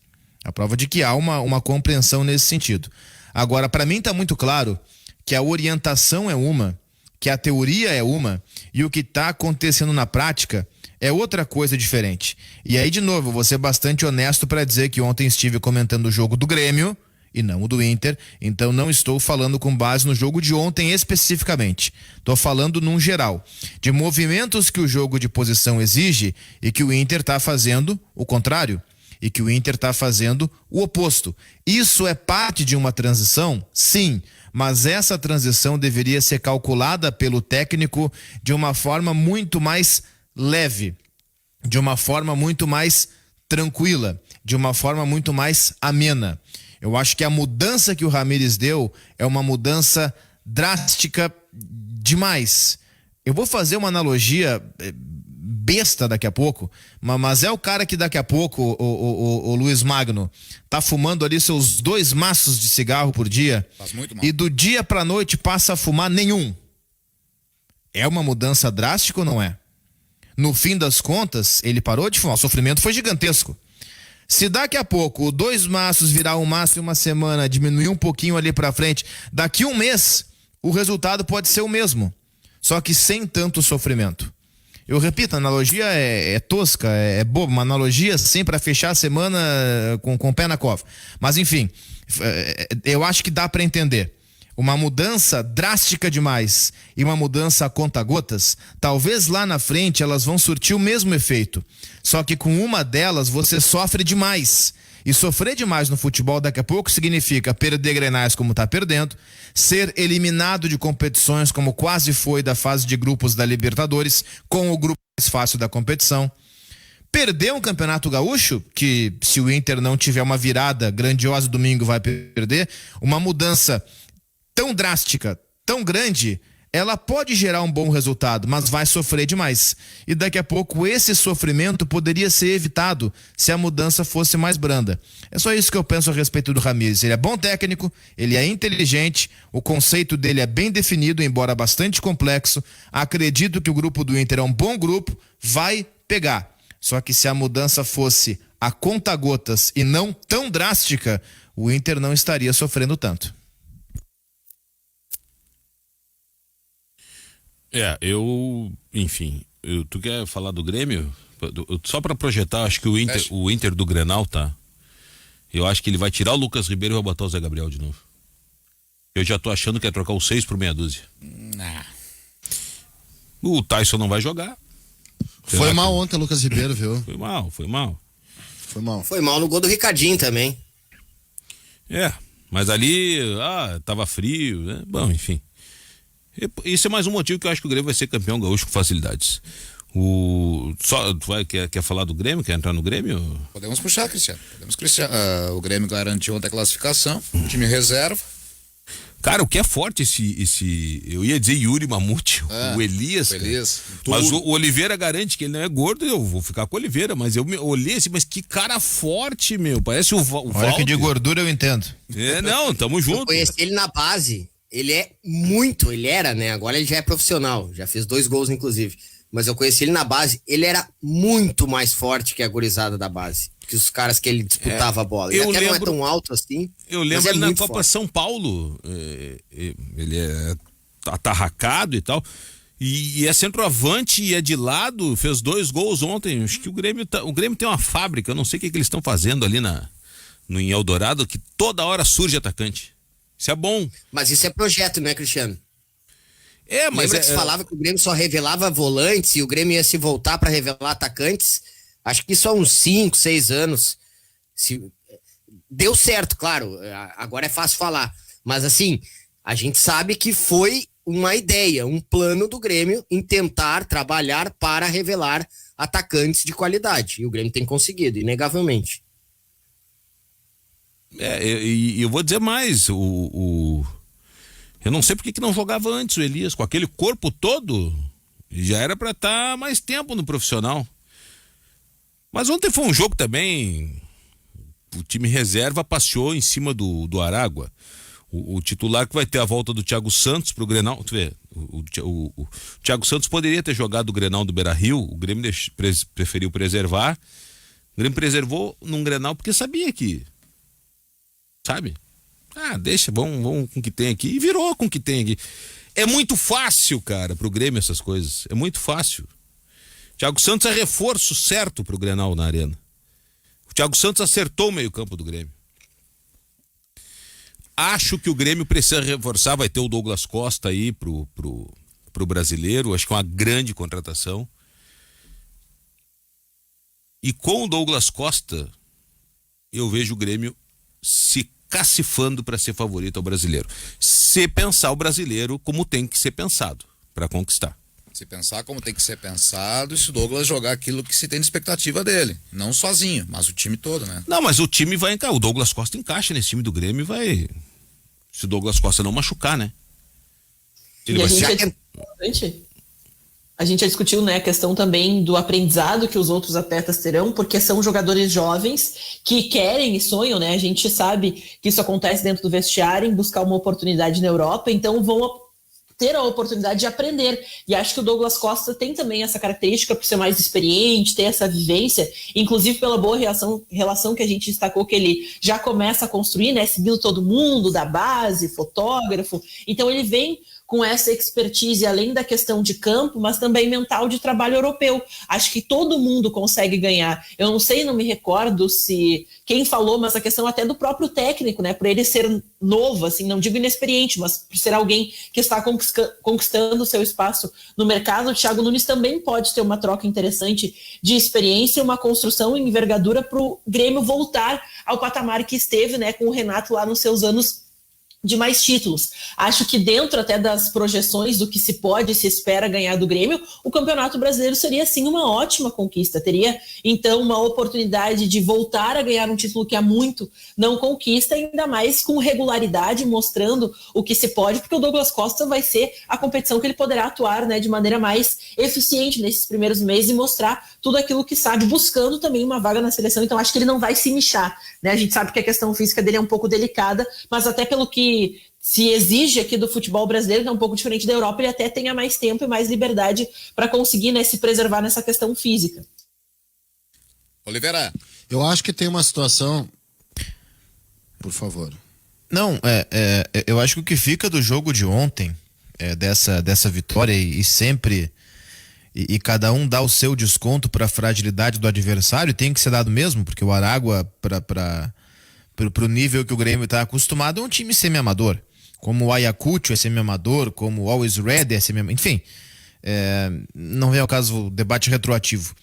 A prova de que há uma compreensão nesse sentido. Agora, para mim está muito claro que a orientação é uma, que a teoria é uma, e o que está acontecendo na prática é outra coisa diferente. E aí, de novo, vou ser bastante honesto para dizer que ontem estive comentando o jogo do Grêmio e não o do Inter, então não estou falando com base no jogo de ontem especificamente. Estou falando num geral, de movimentos que o jogo de posição exige e que o Inter está fazendo o contrário, e que o Inter está fazendo o oposto. Isso é parte de uma transição? Sim, mas essa transição deveria ser calculada pelo técnico de uma forma muito mais leve, de uma forma muito mais tranquila, de uma forma muito mais amena. Eu acho que a mudança que o Ramires deu é uma mudança drástica demais. Eu vou fazer uma analogia besta daqui a pouco, mas é o cara que daqui a pouco, o Luiz Magno, tá fumando ali seus 2 maços de cigarro por dia. Faz muito mal. E do dia pra noite passa a fumar nenhum. É uma mudança drástica ou não é? No fim das contas, ele parou de fumar. O sofrimento foi gigantesco. Se daqui a pouco 2 maços virar 1 maço em uma semana, diminuir um pouquinho ali pra frente, daqui 1 mês, o resultado pode ser o mesmo, só que sem tanto sofrimento. Eu repito, a analogia é tosca, é boba, uma analogia assim para fechar a semana com o pé na cova. Mas enfim, eu acho que dá para entender. Uma mudança drástica demais e uma mudança a conta-gotas, talvez lá na frente elas vão surtir o mesmo efeito. Só que com uma delas você sofre demais. E sofrer demais no futebol daqui a pouco significa perder grenais como está perdendo, ser eliminado de competições como quase foi da fase de grupos da Libertadores, com o grupo mais fácil da competição. Perder um campeonato gaúcho, que se o Inter não tiver uma virada grandiosa domingo vai perder, uma mudança tão drástica, tão grande, ela pode gerar um bom resultado, mas vai sofrer demais. E daqui a pouco esse sofrimento poderia ser evitado se a mudança fosse mais branda. É só isso que eu penso a respeito do Ramires. Ele é bom técnico, ele é inteligente, o conceito dele é bem definido, embora bastante complexo. Acredito que o grupo do Inter é um bom grupo, vai pegar. Só que se a mudança fosse a conta-gotas e não tão drástica, o Inter não estaria sofrendo tanto. Enfim, tu quer falar do Grêmio? Só para projetar, acho que o Inter do Grenal, tá? Eu acho que ele vai tirar o Lucas Ribeiro e vai botar o Zé Gabriel de novo. Eu já tô achando que é trocar o 6 por meia dúzia. O Tyson não vai jogar. Foi mal ontem o Lucas Ribeiro, viu? Foi mal. Foi mal no gol do Ricardinho também. Mas ali, tava frio, né? Bom, enfim. Isso é mais um motivo que eu acho que o Grêmio vai ser campeão gaúcho com facilidades. Quer falar do Grêmio? Quer entrar no Grêmio? Podemos puxar, Cristiano. O Grêmio garantiu ontem a classificação, time reserva. Cara, o que é forte eu ia dizer Yuri Mamute, o Elias. Mas o Oliveira garante que ele não é gordo, eu vou ficar com o Oliveira, mas eu olhei assim, mas que cara forte, meu, parece o Olha Walter. que de gordura eu entendo. Não, tamo junto. Eu conheci ele na base, ele era, né, agora ele já é profissional, já fez 2 gols inclusive, mas eu conheci ele na base, ele era muito mais forte que a gurizada da base, que os caras que ele disputava a bola. Ele não é tão alto assim. Eu lembro ele na Copa forte. São Paulo, ele é atarracado e tal, e é centroavante e é de lado, fez 2 gols ontem. Acho que o Grêmio tem uma fábrica, eu não sei o que eles estão fazendo ali em Eldorado, que toda hora surge atacante. Isso é bom. Mas isso é projeto, né, Cristiano? Mas lembra que se falava que o Grêmio só revelava volantes e o Grêmio ia se voltar para revelar atacantes? Acho que isso há uns 5, 6 anos. Deu certo, claro. Agora é fácil falar. Mas assim, a gente sabe que foi uma ideia, um plano do Grêmio em tentar trabalhar para revelar atacantes de qualidade. E o Grêmio tem conseguido, inegavelmente. Eu vou dizer mais, eu não sei porque que não jogava antes o Elias, com aquele corpo todo, já era para estar mais tempo no profissional. Mas ontem foi um jogo também, o time reserva passeou em cima do Aragua. O titular que vai ter a volta do Thiago Santos pro Grenal, tu vê, o Thiago Santos poderia ter jogado o Grenal do Beira-Rio, o Grêmio preferiu preservar, o Grêmio preservou num Grenal porque sabia que, sabe? Deixa, vamos com o que tem aqui. E virou com o que tem aqui. É muito fácil, cara, pro Grêmio essas coisas. É muito fácil. Thiago Santos é reforço certo pro Grenal na Arena. O Thiago Santos acertou o meio-campo do Grêmio. Acho que o Grêmio precisa reforçar. Vai ter o Douglas Costa aí pro Brasileiro. Acho que é uma grande contratação. E com o Douglas Costa, eu vejo o Grêmio se cacifando para ser favorito ao Brasileiro. Se pensar o Brasileiro como tem que ser pensado para conquistar. Se pensar como tem que ser pensado e se o Douglas jogar aquilo que se tem de expectativa dele. Não sozinho, mas o time todo, né? Não, mas o time vai encaixar. O Douglas Costa encaixa nesse time do Grêmio e vai... Se o Douglas Costa não machucar, né? A gente já discutiu, né, a questão também do aprendizado que os outros atletas terão, porque são jogadores jovens que querem e sonham, né? A gente sabe que isso acontece dentro do vestiário, em buscar uma oportunidade na Europa, então vão ter a oportunidade de aprender. E acho que o Douglas Costa tem também essa característica por ser mais experiente, ter essa vivência, inclusive pela boa relação que a gente destacou que ele já começa a construir, né, seguindo todo mundo da base, fotógrafo. Então ele vem com essa expertise, além da questão de campo, mas também mental de trabalho europeu. Acho que todo mundo consegue ganhar. Eu não sei, não me recordo se quem falou, mas a questão até do próprio técnico, né? Por ele ser novo, assim, não digo inexperiente, mas por ser alguém que está conquistando o seu espaço no mercado, o Thiago Nunes também pode ter uma troca interessante de experiência e uma construção em envergadura para o Grêmio voltar ao patamar que esteve, né, com o Renato lá nos seus anos de mais títulos. Acho que dentro até das projeções do que se pode e se espera ganhar do Grêmio, o Campeonato Brasileiro seria sim uma ótima conquista. Teria então uma oportunidade de voltar a ganhar um título que há muito não conquista, ainda mais com regularidade, mostrando o que se pode, porque o Douglas Costa vai ser a competição que ele poderá atuar, né, de maneira mais eficiente nesses primeiros meses e mostrar tudo aquilo que sabe, buscando também uma vaga na seleção. Então acho que ele não vai se inchar, né? A gente sabe que a questão física dele é um pouco delicada, mas até pelo que se exige aqui do futebol brasileiro, que é um pouco diferente da Europa, ele até tenha mais tempo e mais liberdade para conseguir, né, se preservar nessa questão física. Oliveira. Eu acho que tem uma situação... Por favor. Não, eu acho que o que fica do jogo de ontem, dessa vitória e sempre... E cada um dá o seu desconto para a fragilidade do adversário, tem que ser dado mesmo, porque o Aragua, pro nível que o Grêmio está acostumado, é um time semi-amador. Como o Ayacucho é semi-amador, como o Always Red é semi-amador, enfim. Não vem ao caso o debate retroativo.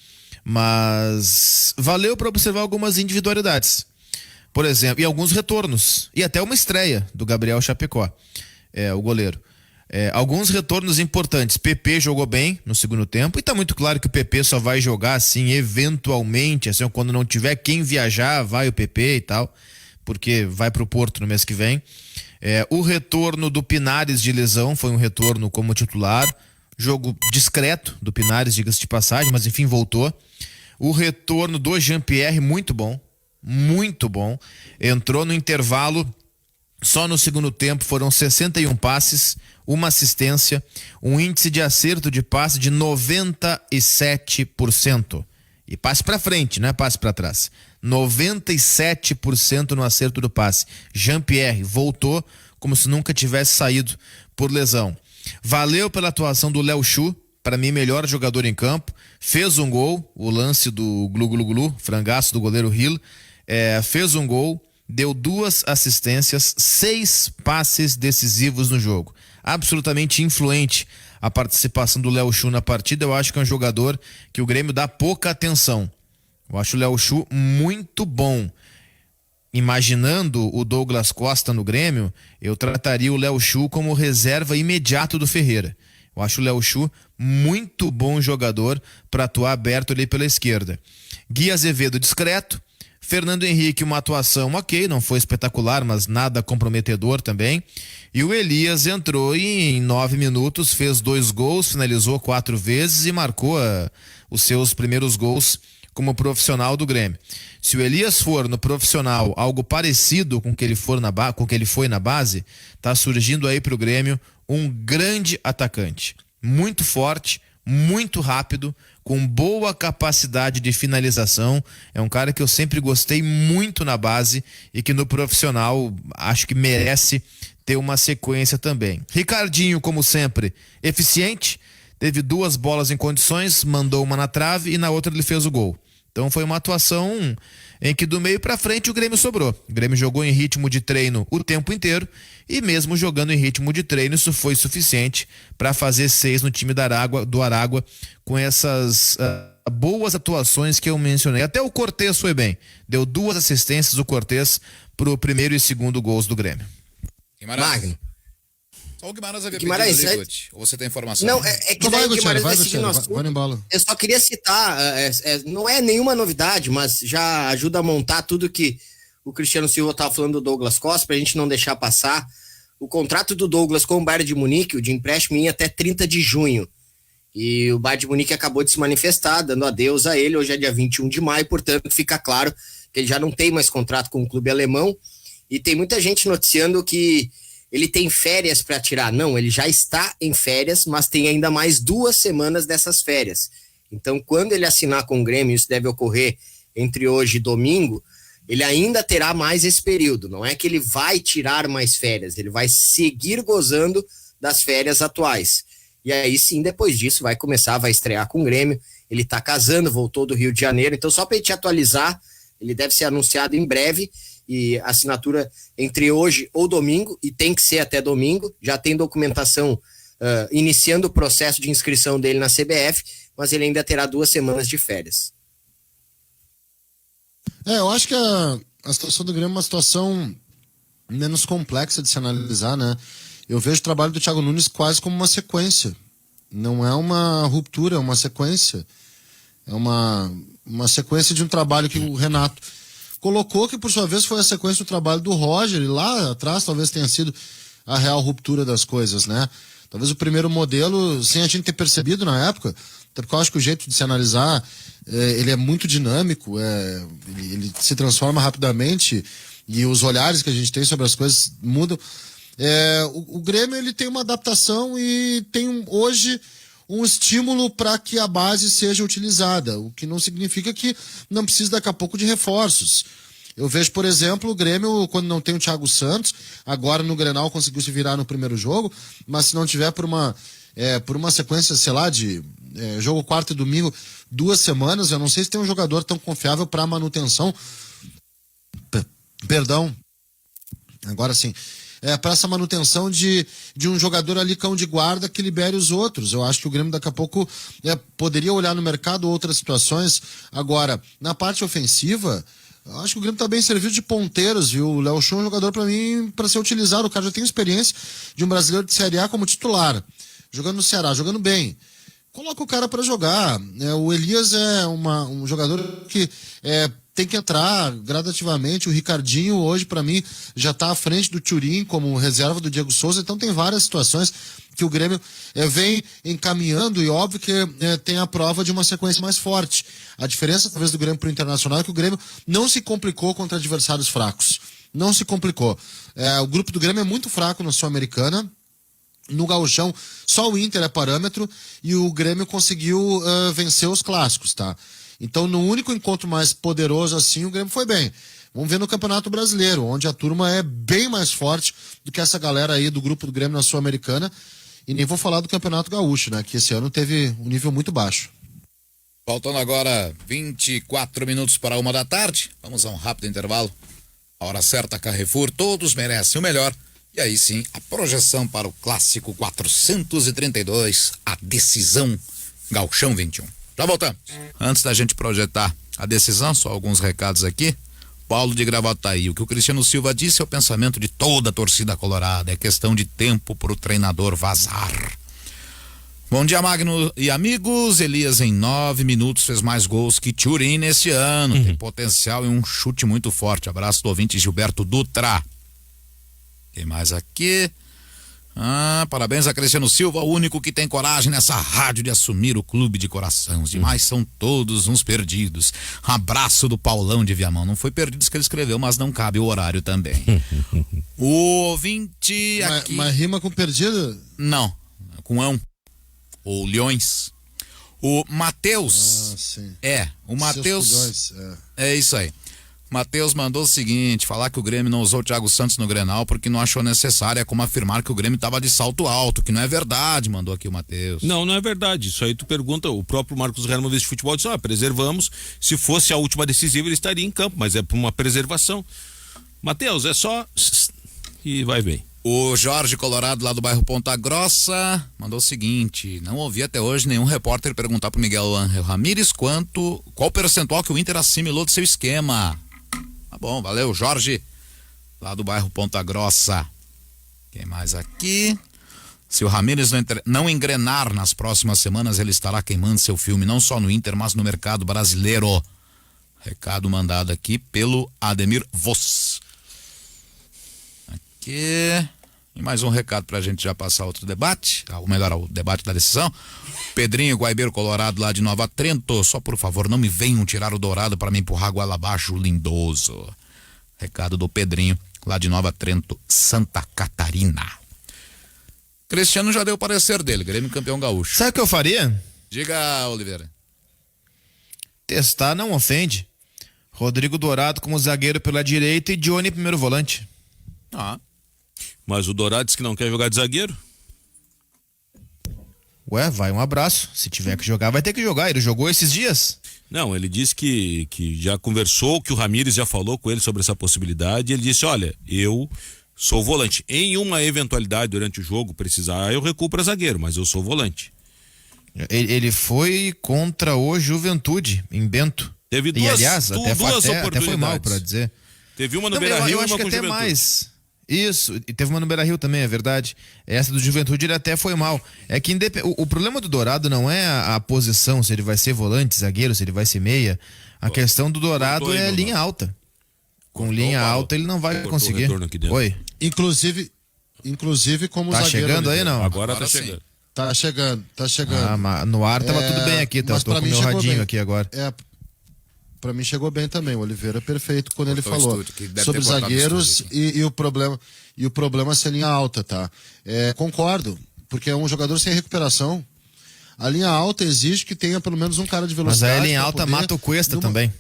Mas valeu para observar algumas individualidades. Por exemplo, e alguns retornos. E até uma estreia do Gabriel Chapecó, o goleiro. Alguns retornos importantes. PP jogou bem no segundo tempo e tá muito claro que o PP só vai jogar assim eventualmente, assim, quando não tiver quem viajar, vai o PP e tal, porque vai pro Porto no mês que vem. O retorno do Pinares de lesão foi um retorno como titular. Jogo discreto do Pinares, diga-se de passagem, mas enfim, voltou. O retorno do Jean-Pierre, muito bom. Muito bom. Entrou no intervalo, só no segundo tempo foram 61 passes, uma assistência, um índice de acerto de passe de 97%. E passe para frente, não é passe para trás. 97% no acerto do passe. Jean-Pierre voltou como se nunca tivesse saído por lesão. Valeu pela atuação do Léo Chu, para mim melhor jogador em campo. Fez um gol, o lance do glu-glu-glu, frangaço do goleiro Hill. Fez um gol, deu 2 assistências, 6 passes decisivos no jogo. Absolutamente influente a participação do Léo Chu na partida. Eu acho que é um jogador que o Grêmio dá pouca atenção. Eu acho o Léo Chu muito bom. Imaginando o Douglas Costa no Grêmio, eu trataria o Léo Chu como reserva imediato do Ferreira. Eu acho o Léo Chu muito bom jogador para atuar aberto ali pela esquerda. Gui Azevedo discreto. Fernando Henrique, uma atuação ok, não foi espetacular, mas nada comprometedor também. E o Elias entrou e em 9 minutos fez 2 gols, finalizou 4 vezes e marcou os seus primeiros gols como profissional do Grêmio. Se o Elias for no profissional algo parecido com o que ele foi na base, tá surgindo aí pro Grêmio um grande atacante. Muito forte, muito rápido, com boa capacidade de finalização. É um cara que eu sempre gostei muito na base e que no profissional acho que merece ter uma sequência também. Ricardinho, como sempre, eficiente, teve 2 bolas em condições, mandou uma na trave e na outra ele fez o gol. Então foi uma atuação em que do meio para frente o Grêmio sobrou. O Grêmio jogou em ritmo de treino o tempo inteiro e mesmo jogando em ritmo de treino isso foi suficiente para fazer 6 no time do Aragua com essas boas atuações que eu mencionei. Até o Cortez foi bem. Deu 2 assistências o Cortez pro primeiro e segundo gols do Grêmio. Magno. Só o Guimarães havia Guimarães, pedido ali, ou você tem informação? Não, é que Vai, daí o Guimarães vai, vai seguir no assunto. vai embora. Eu só queria citar, não é nenhuma novidade, mas já ajuda a montar tudo que o Cristiano Silva estava falando do Douglas Costa, pra gente não deixar passar. O contrato do Douglas com o Bayern de Munique, o de empréstimo, ia até 30 de junho. E o Bayern de Munique acabou de se manifestar, dando adeus a ele. Hoje é dia 21 de maio, portanto fica claro que ele já não tem mais contrato com o clube alemão. E tem muita gente noticiando que ele tem férias para tirar. Não, ele já está em férias, mas tem ainda mais 2 semanas dessas férias. Então, quando ele assinar com o Grêmio, isso deve ocorrer entre hoje e domingo, ele ainda terá mais esse período. Não é que ele vai tirar mais férias, ele vai seguir gozando das férias atuais. E aí sim, depois disso, vai estrear com o Grêmio. Ele está casando, voltou do Rio de Janeiro. Então, só para ele te atualizar, ele deve ser anunciado em breve. E assinatura entre hoje ou domingo, e tem que ser até domingo. Já tem documentação iniciando o processo de inscrição dele na CBF, mas ele ainda terá 2 semanas de férias. Eu acho que a situação do Grêmio é uma situação menos complexa de se analisar, né? Eu vejo o trabalho do Thiago Nunes quase como uma sequência. Não é uma ruptura, é uma sequência. É uma sequência de um trabalho que o Renato colocou, que por sua vez foi a sequência do trabalho do Roger, e lá atrás talvez tenha sido a real ruptura das coisas, né? Talvez o primeiro modelo, sem a gente ter percebido na época, até porque eu acho que o jeito de se analisar, ele é muito dinâmico, ele se transforma rapidamente, e os olhares que a gente tem sobre as coisas mudam. O Grêmio, ele tem uma adaptação e tem hoje um estímulo para que a base seja utilizada, o que não significa que não precise daqui a pouco de reforços. Eu vejo, por exemplo, o Grêmio, quando não tem o Thiago Santos, agora no Grenal conseguiu se virar no primeiro jogo, mas se não tiver por uma sequência, sei lá, de jogo quarto e domingo, 2 semanas, eu não sei se tem um jogador tão confiável para manutenção. Perdão, agora sim. Para essa manutenção de um jogador ali cão de guarda que libere os outros. Eu acho que o Grêmio daqui a pouco poderia olhar no mercado outras situações. Agora, na parte ofensiva, eu acho que o Grêmio está bem servido de ponteiros, viu? O Léo Chu é um jogador para mim para ser utilizado. O cara já tem experiência de um brasileiro de Série A como titular, jogando no Ceará, jogando bem. Coloca o cara para jogar. O Elias é um jogador que tem que entrar gradativamente. O Ricardinho hoje, para mim, já tá à frente do Thurin como reserva do Diego Souza. Então tem várias situações que o Grêmio vem encaminhando, e óbvio que tem a prova de uma sequência mais forte. A diferença, talvez, do Grêmio pro Internacional é que o Grêmio não se complicou contra adversários fracos. Não se complicou. O grupo do Grêmio é muito fraco na Sul-Americana. No Gauchão, só o Inter é parâmetro e o Grêmio conseguiu vencer os clássicos, tá? Então, no único encontro mais poderoso assim, o Grêmio foi bem. Vamos ver no Campeonato Brasileiro, onde a turma é bem mais forte do que essa galera aí do grupo do Grêmio na Sul-Americana. E nem vou falar do Campeonato Gaúcho, né? Que esse ano teve um nível muito baixo. Faltando agora 24 minutos para 1h. Vamos a um rápido intervalo. A hora certa, Carrefour, todos merecem o melhor. E aí sim, a projeção para o clássico 432, a decisão Gauchão 21. Já voltamos. Antes da gente projetar a decisão, só alguns recados aqui. Paulo de Gravataí, o que o Cristiano Silva disse é o pensamento de toda a torcida colorada. É questão de tempo para o treinador vazar. Bom dia, Magno e amigos. Elias, em 9 minutos, fez mais gols que Thurin nesse ano. Tem potencial e um chute muito forte. Abraço do ouvinte Gilberto Dutra. Quem mais aqui? Parabéns a Cristiano Silva, o único que tem coragem nessa rádio de assumir o clube de coração. Os demais são todos uns perdidos. Abraço do Paulão de Viamão. Não foi perdidos que ele escreveu, mas não cabe o horário também. O ouvinte aqui... Mas rima com perdido? Não, com ão. Ou leões. O Matheus. Sim. O Matheus. É isso aí. Matheus mandou o seguinte, falar que o Grêmio não usou o Thiago Santos no Grenal porque não achou necessário, é como afirmar que o Grêmio estava de salto alto, que não é verdade, mandou aqui o Matheus. Não é verdade, isso aí tu pergunta, o próprio Marcos Herman de futebol disse, preservamos, se fosse a última decisiva ele estaria em campo, mas é por uma preservação. Matheus, é só e vai bem. O Jorge Colorado, lá do bairro Ponta Grossa, mandou o seguinte, não ouvi até hoje nenhum repórter perguntar pro Miguel Ángel Ramírez qual percentual que o Inter assimilou do seu esquema. Tá bom, valeu, Jorge, lá do bairro Ponta Grossa. Quem mais aqui? Se o Ramírez não engrenar nas próximas semanas, ele estará queimando seu filme, não só no Inter, mas no mercado brasileiro. Recado mandado aqui pelo Ademir Voss. Aqui. E mais um recado pra gente já passar outro debate, ou melhor, o debate da decisão. Pedrinho Guaibeiro Colorado, lá de Nova Trento, só por favor não me venham tirar o Dourado para me empurrar goela abaixo, lindoso. Recado do Pedrinho, lá de Nova Trento, Santa Catarina. Cristiano já deu o parecer dele, Grêmio campeão gaúcho. Sabe o que eu faria? Diga, Oliveira. Testar não ofende. Rodrigo Dourado como zagueiro pela direita e Johnny primeiro volante. Mas o Dourado disse que não quer jogar de zagueiro. Vai um abraço. Se tiver que jogar, vai ter que jogar. Ele jogou esses dias. Não, ele disse que já conversou, que o Ramírez já falou com ele sobre essa possibilidade. Ele disse, olha, eu sou volante. Em uma eventualidade durante o jogo precisar, eu recuo para zagueiro, mas eu sou volante. Ele foi contra o Juventude, em Bento. Teve duas, e aliás, duas oportunidades. Até foi mal para dizer. Teve uma no Beira-Rio e uma acho que com o até Juventude. Mais. Isso, e teve uma no Beira-Rio também, é verdade. Essa do Juventude ele até foi mal. É que o problema do Dourado não é a posição, se ele vai ser volante, zagueiro, se ele vai ser meia. A questão do Dourado é linha alta. Com linha alta ele não vai conseguir. Oi. Inclusive como tá zagueiro. Tá chegando aí, não? Agora tá chegando. Tá chegando. Mas no ar tava tudo bem aqui, tá? Eu tô com o meu radinho aqui agora. Pra mim chegou bem também, o Oliveira perfeito quando ele falou estúdio, sobre zagueiros e o problema ser linha alta, tá? Concordo, porque é um jogador sem recuperação. A linha alta exige que tenha pelo menos um cara de velocidade. Mas a linha alta mata o Cuesta também.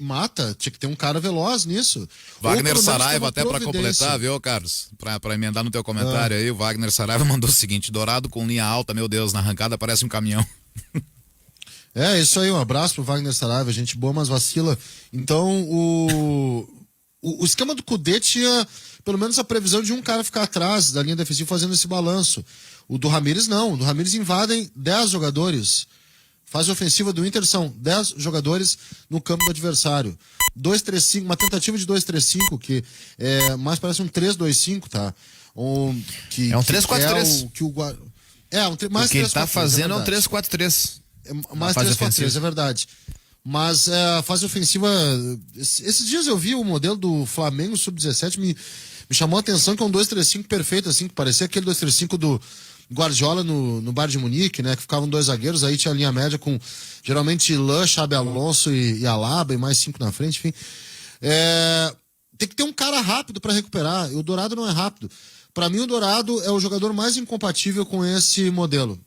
Mata, tinha que ter um cara veloz nisso. Wagner Saraiva, até pra completar, viu, Carlos? Pra emendar no teu comentário aí, o Wagner Saraiva mandou o seguinte, Dourado com linha alta, meu Deus, na arrancada parece um caminhão. Isso aí, um abraço pro Wagner Saraiva, gente boa, mas vacila. Então, o esquema do Cudê tinha pelo menos a previsão de um cara ficar atrás da linha defensiva fazendo esse balanço. O do Ramírez não, o do Ramírez invadem 10 jogadores. Fase ofensiva do Inter são 10 jogadores no campo do adversário. 2-3-5, uma tentativa de 2-3-5, que mais parece um 3-2-5, tá? É um 3-4-3. Mais o que ele tá fazendo é um 3-4-3. Mais 3-4-3, é verdade. Mas a fase ofensiva... Esses dias eu vi o modelo do Flamengo Sub-17, me chamou a atenção que é um 2-3-5 perfeito, assim, que parecia aquele 2-3-5 do Guardiola no Bayern de Munique, né? Que ficavam 2 zagueiros, aí tinha a linha média com geralmente Lan, Xabi Alonso e Alaba, e mais 5 na frente, enfim. Tem que ter um cara rápido para recuperar, e o Dourado não é rápido. Para mim, o Dourado é o jogador mais incompatível com esse modelo.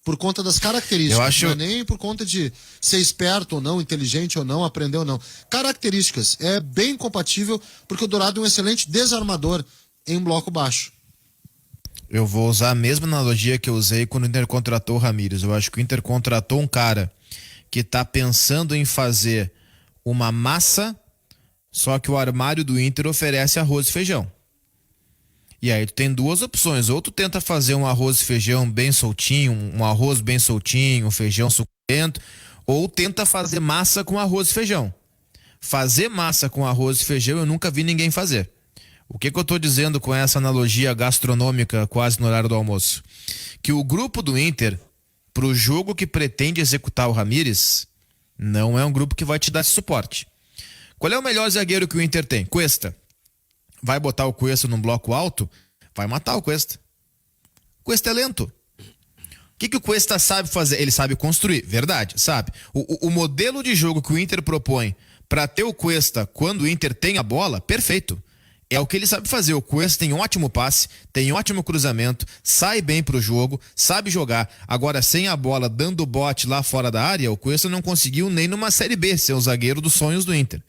Por conta das características, não é nem por conta de ser esperto ou não, inteligente ou não, aprender ou não. Características, é bem incompatível, porque o Dourado é um excelente desarmador em bloco baixo. Eu vou usar a mesma analogia que eu usei quando o Inter contratou o Ramírez. Eu acho que o Inter contratou um cara que tá pensando em fazer uma massa, só que o armário do Inter oferece arroz e feijão. E aí tu tem 2 opções, ou tu tenta fazer um arroz e feijão bem soltinho, um arroz bem soltinho, um feijão suculento, ou tenta fazer massa com arroz e feijão. Fazer massa com arroz e feijão eu nunca vi ninguém fazer. O que eu tô dizendo com essa analogia gastronômica quase no horário do almoço? Que o grupo do Inter, pro jogo que pretende executar o Ramírez, não é um grupo que vai te dar esse suporte. Qual é o melhor zagueiro que o Inter tem? Cuesta. Vai botar o Cuesta num bloco alto? Vai matar o Cuesta. O Cuesta é lento. O que o Cuesta sabe fazer? Ele sabe construir, verdade, sabe. O modelo de jogo que o Inter propõe para ter o Cuesta quando o Inter tem a bola, perfeito. É o que ele sabe fazer. O Cuesta tem um ótimo passe, tem ótimo cruzamento, sai bem pro jogo, sabe jogar. Agora, sem a bola, dando bote lá fora da área, o Cuesta não conseguiu nem numa Série B ser o zagueiro dos sonhos do Inter.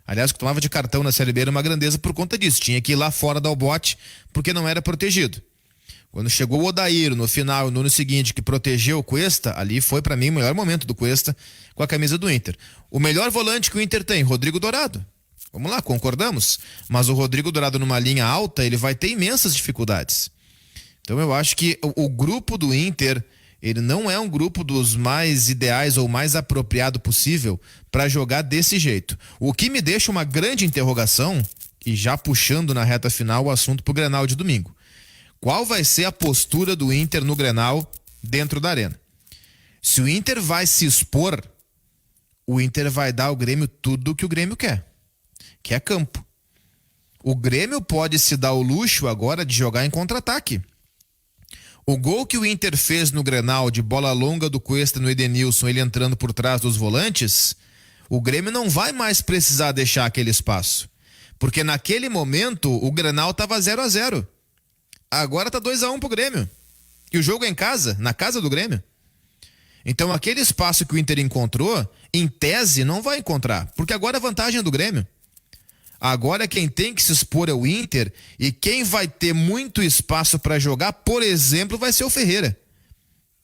Aliás, o que tomava de cartão na Série B era uma grandeza por conta disso. Tinha que ir lá fora dar o bote porque não era protegido. Quando chegou o Odair no final, no ano seguinte, que protegeu o Cuesta, ali foi para mim o melhor momento do Cuesta com a camisa do Inter. O melhor volante que o Inter tem, Rodrigo Dourado. Vamos lá, concordamos? Mas o Rodrigo Dourado numa linha alta, ele vai ter imensas dificuldades. Então eu acho que o grupo do Inter, ele não é um grupo dos mais ideais ou mais apropriado possível para jogar desse jeito. O que me deixa uma grande interrogação, e já puxando na reta final o assunto pro Grenal de domingo. Qual vai ser a postura do Inter no Grenal dentro da arena? Se o Inter vai se expor, o Inter vai dar ao Grêmio tudo o que o Grêmio quer, que é campo. O Grêmio pode se dar o luxo agora de jogar em contra-ataque. O gol que o Inter fez no Grenal de bola longa do Cuesta no Edenilson, ele entrando por trás dos volantes, o Grêmio não vai mais precisar deixar aquele espaço. Porque naquele momento o Grenal estava 0-0. Agora tá 2-1 pro Grêmio. E o jogo é em casa, na casa do Grêmio. Então aquele espaço que o Inter encontrou, em tese, não vai encontrar. Porque agora a vantagem é do Grêmio. Agora quem tem que se expor é o Inter, e quem vai ter muito espaço para jogar, por exemplo, vai ser o Ferreira,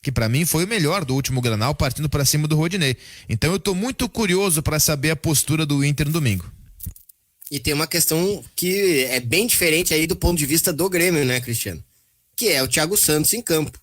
que para mim foi o melhor do último Grenal, partindo para cima do Rodinei. Então eu tô muito curioso para saber a postura do Inter no domingo. E tem uma questão que é bem diferente aí do ponto de vista do Grêmio, né, Cristiano? Que é o Thiago Santos em campo.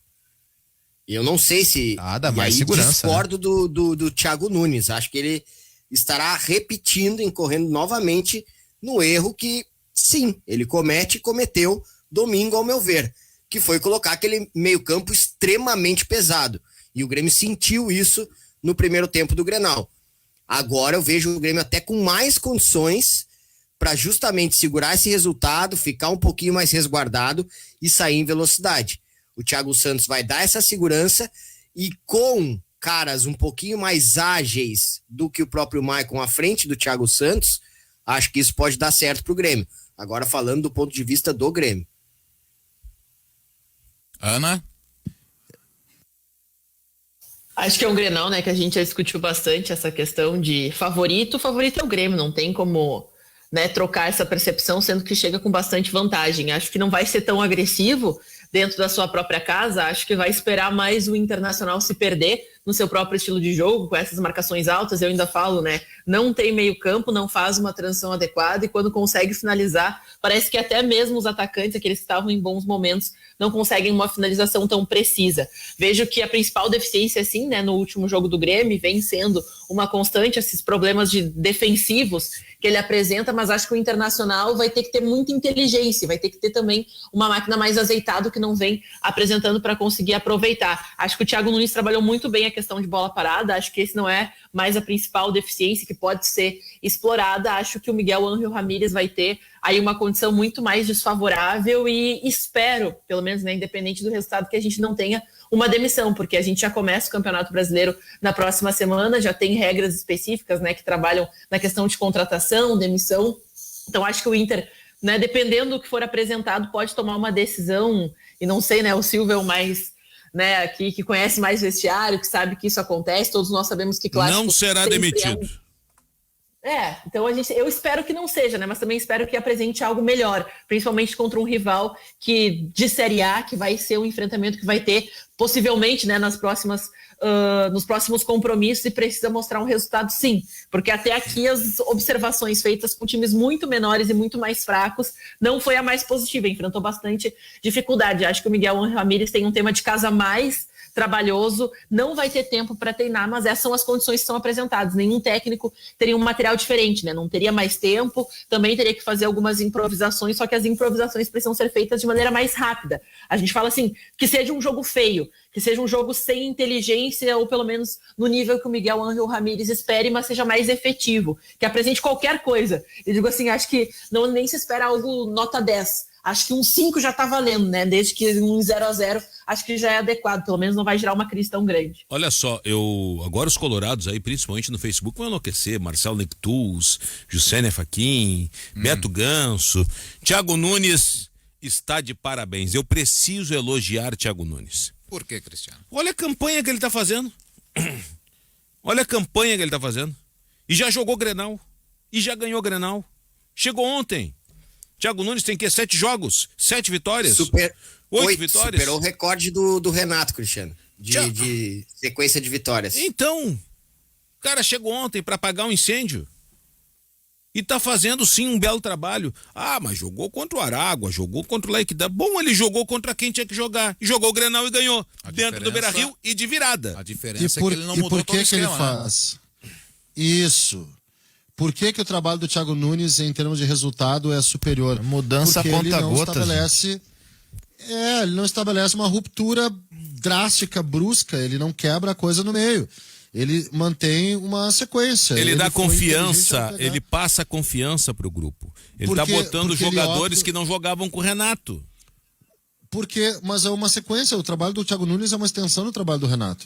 E eu não sei se... dá mais segurança, discordo, né, do Thiago Nunes. Acho que ele estará repetindo, incorrendo novamente no erro que, sim, ele cometeu domingo, ao meu ver, que foi colocar aquele meio-campo extremamente pesado. E o Grêmio sentiu isso no primeiro tempo do Grenal. Agora eu vejo o Grêmio até com mais condições para justamente segurar esse resultado, ficar um pouquinho mais resguardado e sair em velocidade. O Thiago Santos vai dar essa segurança, e com caras um pouquinho mais ágeis do que o próprio Maicon à frente do Thiago Santos, acho que isso pode dar certo pro Grêmio. Agora falando do ponto de vista do Grêmio. Ana? Acho que é um Grenal, né, que a gente já discutiu bastante essa questão de favorito. O favorito é o Grêmio, não tem como, né, trocar essa percepção, sendo que chega com bastante vantagem. Acho que não vai ser tão agressivo dentro da sua própria casa. Acho que vai esperar mais o Internacional se perder no seu próprio estilo de jogo, com essas marcações altas. Eu ainda falo, né, não tem meio campo, não faz uma transição adequada, e quando consegue finalizar, parece que até mesmo os atacantes, aqueles que estavam em bons momentos, não conseguem uma finalização tão precisa. Vejo que a principal deficiência, sim, né, no último jogo do Grêmio, vem sendo uma constante, esses problemas defensivos que ele apresenta, mas acho que o Internacional vai ter que ter muita inteligência, vai ter que ter também uma máquina mais azeitada que não vem apresentando para conseguir aproveitar. Acho que o Thiago Nunes trabalhou muito bem a questão de bola parada, acho que esse não é mais a principal deficiência que pode ser explorada. Acho que o Miguel Ángel Ramírez vai ter aí uma condição muito mais desfavorável e espero, pelo menos, né, independente do resultado, que a gente não tenha uma demissão, porque a gente já começa o Campeonato Brasileiro na próxima semana, já tem regras específicas, né, que trabalham na questão de contratação, demissão. Então acho que o Inter, né, dependendo do que for apresentado, pode tomar uma decisão, e não sei, né, o Silvio é o mais, né, aqui, que conhece mais vestiário, que sabe que isso acontece, todos nós sabemos que clássico Não será demitido. Então eu espero que não seja, né? Mas também espero que apresente algo melhor, principalmente contra um rival que de Série A, que vai ser um enfrentamento que vai ter possivelmente, né, nos próximos compromissos, e precisa mostrar um resultado, sim, porque até aqui as observações feitas com times muito menores e muito mais fracos não foi a mais positiva, enfrentou bastante dificuldade. Acho que o Miguel Ángel Ramírez tem um tema de casa mais trabalhoso, não vai ter tempo para treinar, mas essas são as condições que são apresentadas. Nenhum técnico teria um material diferente, né? Não teria mais tempo, também teria que fazer algumas improvisações, só que as improvisações precisam ser feitas de maneira mais rápida. A gente fala assim, que seja um jogo feio, que seja um jogo sem inteligência, ou pelo menos no nível que o Miguel Ángel Ramírez espere, mas seja mais efetivo, que apresente qualquer coisa. Eu digo assim, acho que nem se espera algo nota 10. Acho que um 5 já tá valendo, né? Desde que um 0-0, acho que já é adequado. Pelo menos não vai gerar uma crise tão grande. Olha só, agora os colorados aí, principalmente no Facebook, vão enlouquecer. Marcelo Nectus, Juscelia Fachin, Beto Ganso. Thiago Nunes está de parabéns. Eu preciso elogiar Thiago Nunes. Por que, Cristiano? Olha a campanha que ele tá fazendo. Olha a campanha que ele tá fazendo. E já jogou Grenal. E já ganhou Grenal. Chegou ontem. Thiago Nunes tem 7 jogos, 7 vitórias, 8 vitórias. Superou o recorde do Renato, Cristiano, de sequência de vitórias. Então, o cara chegou ontem para apagar um incêndio e tá fazendo sim um belo trabalho. Ah, mas jogou contra o Aragua, jogou contra o Lequidá. Bom, ele jogou contra quem tinha que jogar. Jogou o Grenal e ganhou, dentro do Beira-Rio e de virada. A diferença é que ele não mudou todo o esquema. E por que ele faz? Isso. Por que o trabalho do Thiago Nunes, em termos de resultado, é superior? Mudança conta-gotas. Ele não estabelece uma ruptura drástica, brusca, ele não quebra a coisa no meio. Ele mantém uma sequência. Ele dá confiança, ele passa confiança pro grupo. Ele tá botando jogadores que não jogavam com o Renato. Mas é uma sequência, o trabalho do Thiago Nunes é uma extensão do trabalho do Renato.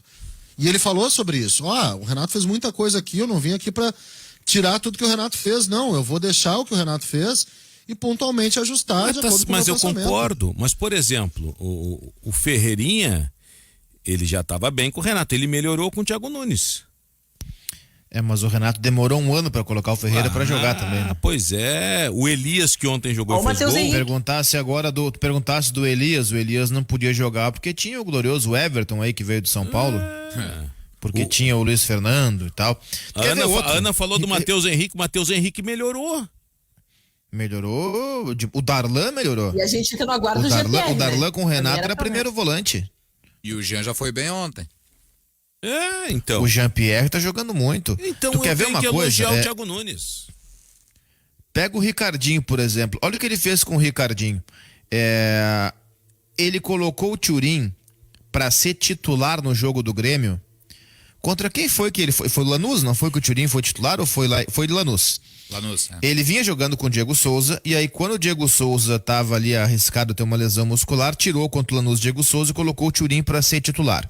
E ele falou sobre isso. O Renato fez muita coisa aqui, eu não vim aqui para tirar tudo que o Renato fez, não. Eu vou deixar o que o Renato fez e pontualmente ajustar de acordo com o meu pensamento. Mas eu concordo. Mas, por exemplo, o Ferreirinha, ele já estava bem com o Renato. Ele melhorou com o Thiago Nunes. Mas o Renato demorou um ano para colocar o Ferreira para jogar também. Né? Pois é. O Elias, que ontem jogou, fez gol. Perguntasse do Elias, o Elias não podia jogar porque tinha o glorioso Everton aí que veio de São Paulo. Porque tinha o Luiz Fernando e tal. A Ana falou do Matheus Henrique. O Matheus Henrique melhorou. Melhorou. O Darlan melhorou. E a gente fica no aguardo do GPR, o Darlan com o Renato era promessa. primeiro volante. E o Jean já foi bem ontem. Então. O Jean-Pierre tá jogando muito. Então tu quer ver uma coisa? Elogiar o Thiago Nunes. Pega o Ricardinho, por exemplo. Olha o que ele fez com o Ricardinho. Ele colocou o Thurin para ser titular no jogo do Grêmio. Contra quem foi que ele foi? Foi o Lanús? Não foi que o Thurin foi titular ou foi de Lanús? Lanús, Ele vinha jogando com o Diego Souza e aí quando o Diego Souza tava ali arriscado ter uma lesão muscular, tirou contra o Lanús Diego Souza e colocou o Thurin para ser titular.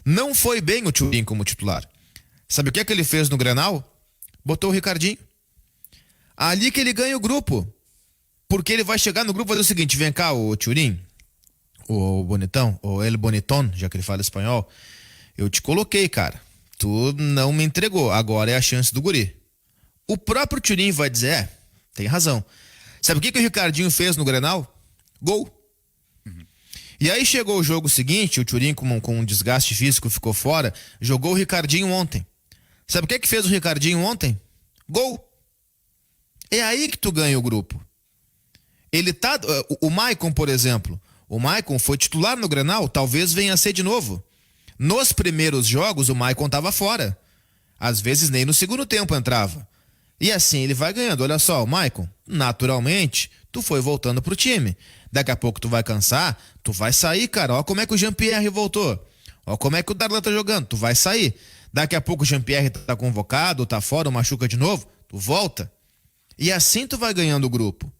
Não foi bem o Thurin como titular. Sabe o que ele fez no Grenal? Botou o Ricardinho. Ali que ele ganha o grupo. Porque ele vai chegar no grupo e fazer o seguinte, vem cá o Thurin, o Bonitão, ou El Bonitón, já que ele fala espanhol. Eu te coloquei, cara. Tu não me entregou. Agora é a chance do guri. O próprio Thurin vai dizer, tem razão. Sabe o que o Ricardinho fez no Grenal? Gol. E aí chegou o jogo seguinte, o Thurin com um desgaste físico ficou fora, jogou o Ricardinho ontem. Sabe o que fez o Ricardinho ontem? Gol. É aí que tu ganha o grupo. O Maicon, por exemplo. O Maicon foi titular no Grenal, talvez venha a ser de novo. Nos primeiros jogos, o Maicon estava fora. Às vezes nem no segundo tempo entrava. E assim ele vai ganhando. Olha só, o Maicon, naturalmente, tu foi voltando pro time. Daqui a pouco tu vai cansar, tu vai sair, cara. Ó como é que o Jean-Pierre voltou. Ó como é que o Darlan tá jogando, tu vai sair. Daqui a pouco o Jean-Pierre tá convocado, tá fora, machuca de novo, tu volta. E assim tu vai ganhando o grupo.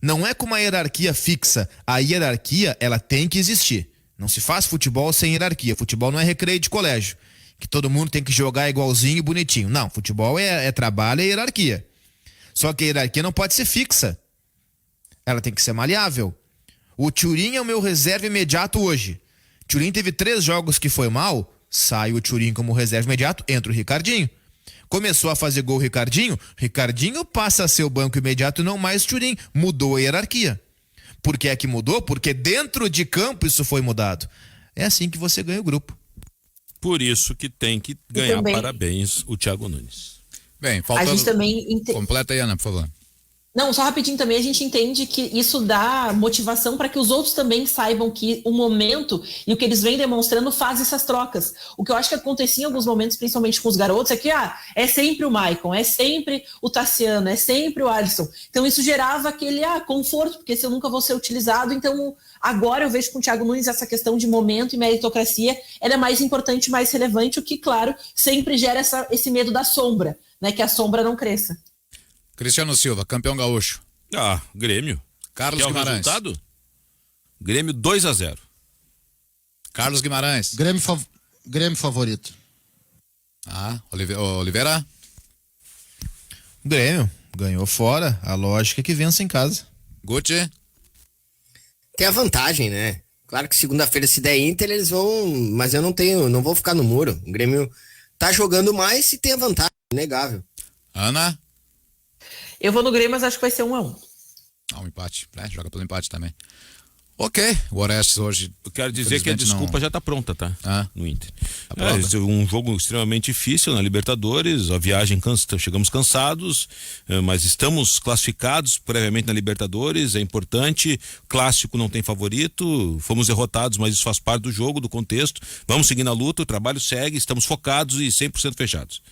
Não é com uma hierarquia fixa. A hierarquia, ela tem que existir. Não se faz futebol sem hierarquia. Futebol não é recreio de colégio, que todo mundo tem que jogar igualzinho e bonitinho. Não, futebol é trabalho e hierarquia. Só que a hierarquia não pode ser fixa. Ela tem que ser maleável. O Thurin é o meu reserva imediato hoje. Thurin teve 3 jogos que foi mal, sai o Thurin como reserva imediato, entra o Ricardinho. Começou a fazer gol o Ricardinho passa a ser o banco imediato e não mais o Thurin. Mudou a hierarquia. Por que é que mudou? Porque dentro de campo isso foi mudado. É assim que você ganha o grupo. Por isso que tem que ganhar também, parabéns o Thiago Nunes. Bem, faltando... A gente também... Completa aí, Ana, por favor. Não, só rapidinho também, a gente entende que isso dá motivação para que os outros também saibam que o momento e o que eles vêm demonstrando faz essas trocas. O que eu acho que acontecia em alguns momentos, principalmente com os garotos, é que é sempre o Maicon, é sempre o Tassiano, é sempre o Alisson. Então isso gerava aquele conforto, porque se eu nunca vou ser utilizado, então agora eu vejo com o Thiago Nunes essa questão de momento e meritocracia, ela é mais importante, mais relevante, o que, claro, sempre gera esse medo da sombra, né, que a sombra não cresça. Cristiano Silva, campeão gaúcho. Grêmio. Carlos Quer Guimarães. o resultado? Grêmio 2-0. Carlos Guimarães. Grêmio favorito. Oliveira. Grêmio ganhou fora, a lógica é que vença em casa. Guti. Tem a vantagem, né? Claro que segunda-feira, se der Inter, eles vão... Mas eu não vou ficar no muro. O Grêmio tá jogando mais e tem a vantagem, inegável. Ana. Eu vou no Grêmio, mas acho que vai ser 1-1. Um empate, né? Joga pelo empate também. Ok, o Orestes hoje... Eu quero dizer que a desculpa já tá pronta, tá? No Inter. Tá um jogo extremamente difícil na Libertadores, a viagem chegamos cansados, mas estamos classificados previamente na Libertadores, é importante, clássico não tem favorito, fomos derrotados, mas isso faz parte do jogo, do contexto, vamos seguir na luta, o trabalho segue, estamos focados e 100% fechados.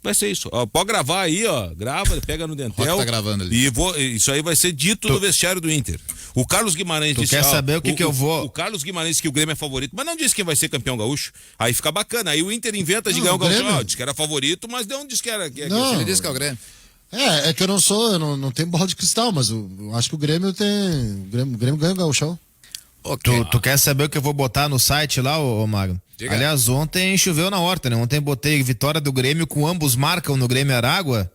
Vai ser isso. Pode gravar aí, grava, pega no dentel. Tá gravando ali. Isso aí vai ser dito no vestiário do Inter. O Carlos Guimarães disse... quer saber o que eu vou... O Carlos Guimarães disse que o Grêmio é favorito, mas não disse quem vai ser campeão gaúcho. Aí fica bacana. Aí o Inter inventa de ganhar o gaúcho. Disse que era favorito, mas não disse que era... Não. Ele disse que é o Grêmio. É que eu não tenho bola de cristal, mas eu acho que o Grêmio ganha o gaúcho. Okay. Tu quer saber o que eu vou botar no site lá, ô Magno? Diga. Aliás, ontem choveu na horta, né? Ontem botei vitória do Grêmio com ambos marcam no Grêmio Aragua.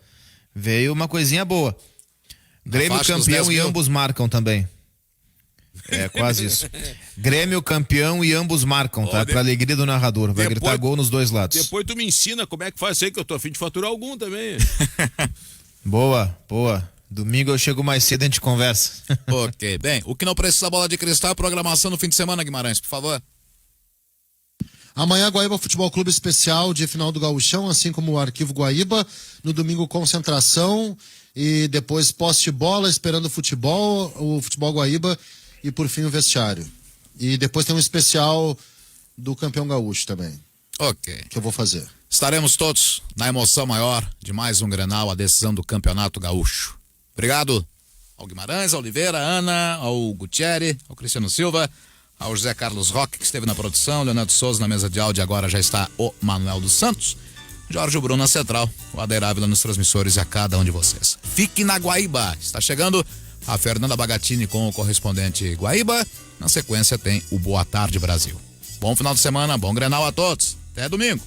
Veio uma coisinha boa. Grêmio campeão e ambos marcam também. É quase isso. Grêmio campeão e ambos marcam, tá? Pra alegria do narrador. Vai gritar gol nos dois lados. Depois tu me ensina como é que faz isso aí, que eu tô a fim de faturar algum também. Boa. Domingo eu chego mais cedo e a gente conversa. Ok, bem, o que não precisa bola de cristal é programação no fim de semana, Guimarães, por favor. Amanhã, Guaíba Futebol Clube especial de final do Gauchão, assim como o Arquivo Guaíba. No domingo, concentração e depois posse de bola, esperando o futebol Guaíba e por fim o vestiário. E depois tem um especial do campeão gaúcho também. Ok. Que eu vou fazer. Estaremos todos na emoção maior de mais um Grenal, a decisão do Campeonato Gaúcho. Obrigado ao Guimarães, ao Oliveira, à Ana, ao Gutierre, ao Cristiano Silva, ao José Carlos Roque, que esteve na produção, Leonardo Souza na mesa de áudio, agora já está o Manuel dos Santos, Jorge Bruno na central, o Adair Ávila nos transmissores e a cada um de vocês. Fique na Guaíba, está chegando a Fernanda Bagatini com o correspondente Guaíba, na sequência tem o Boa Tarde Brasil. Bom final de semana, bom Grenal a todos, até domingo.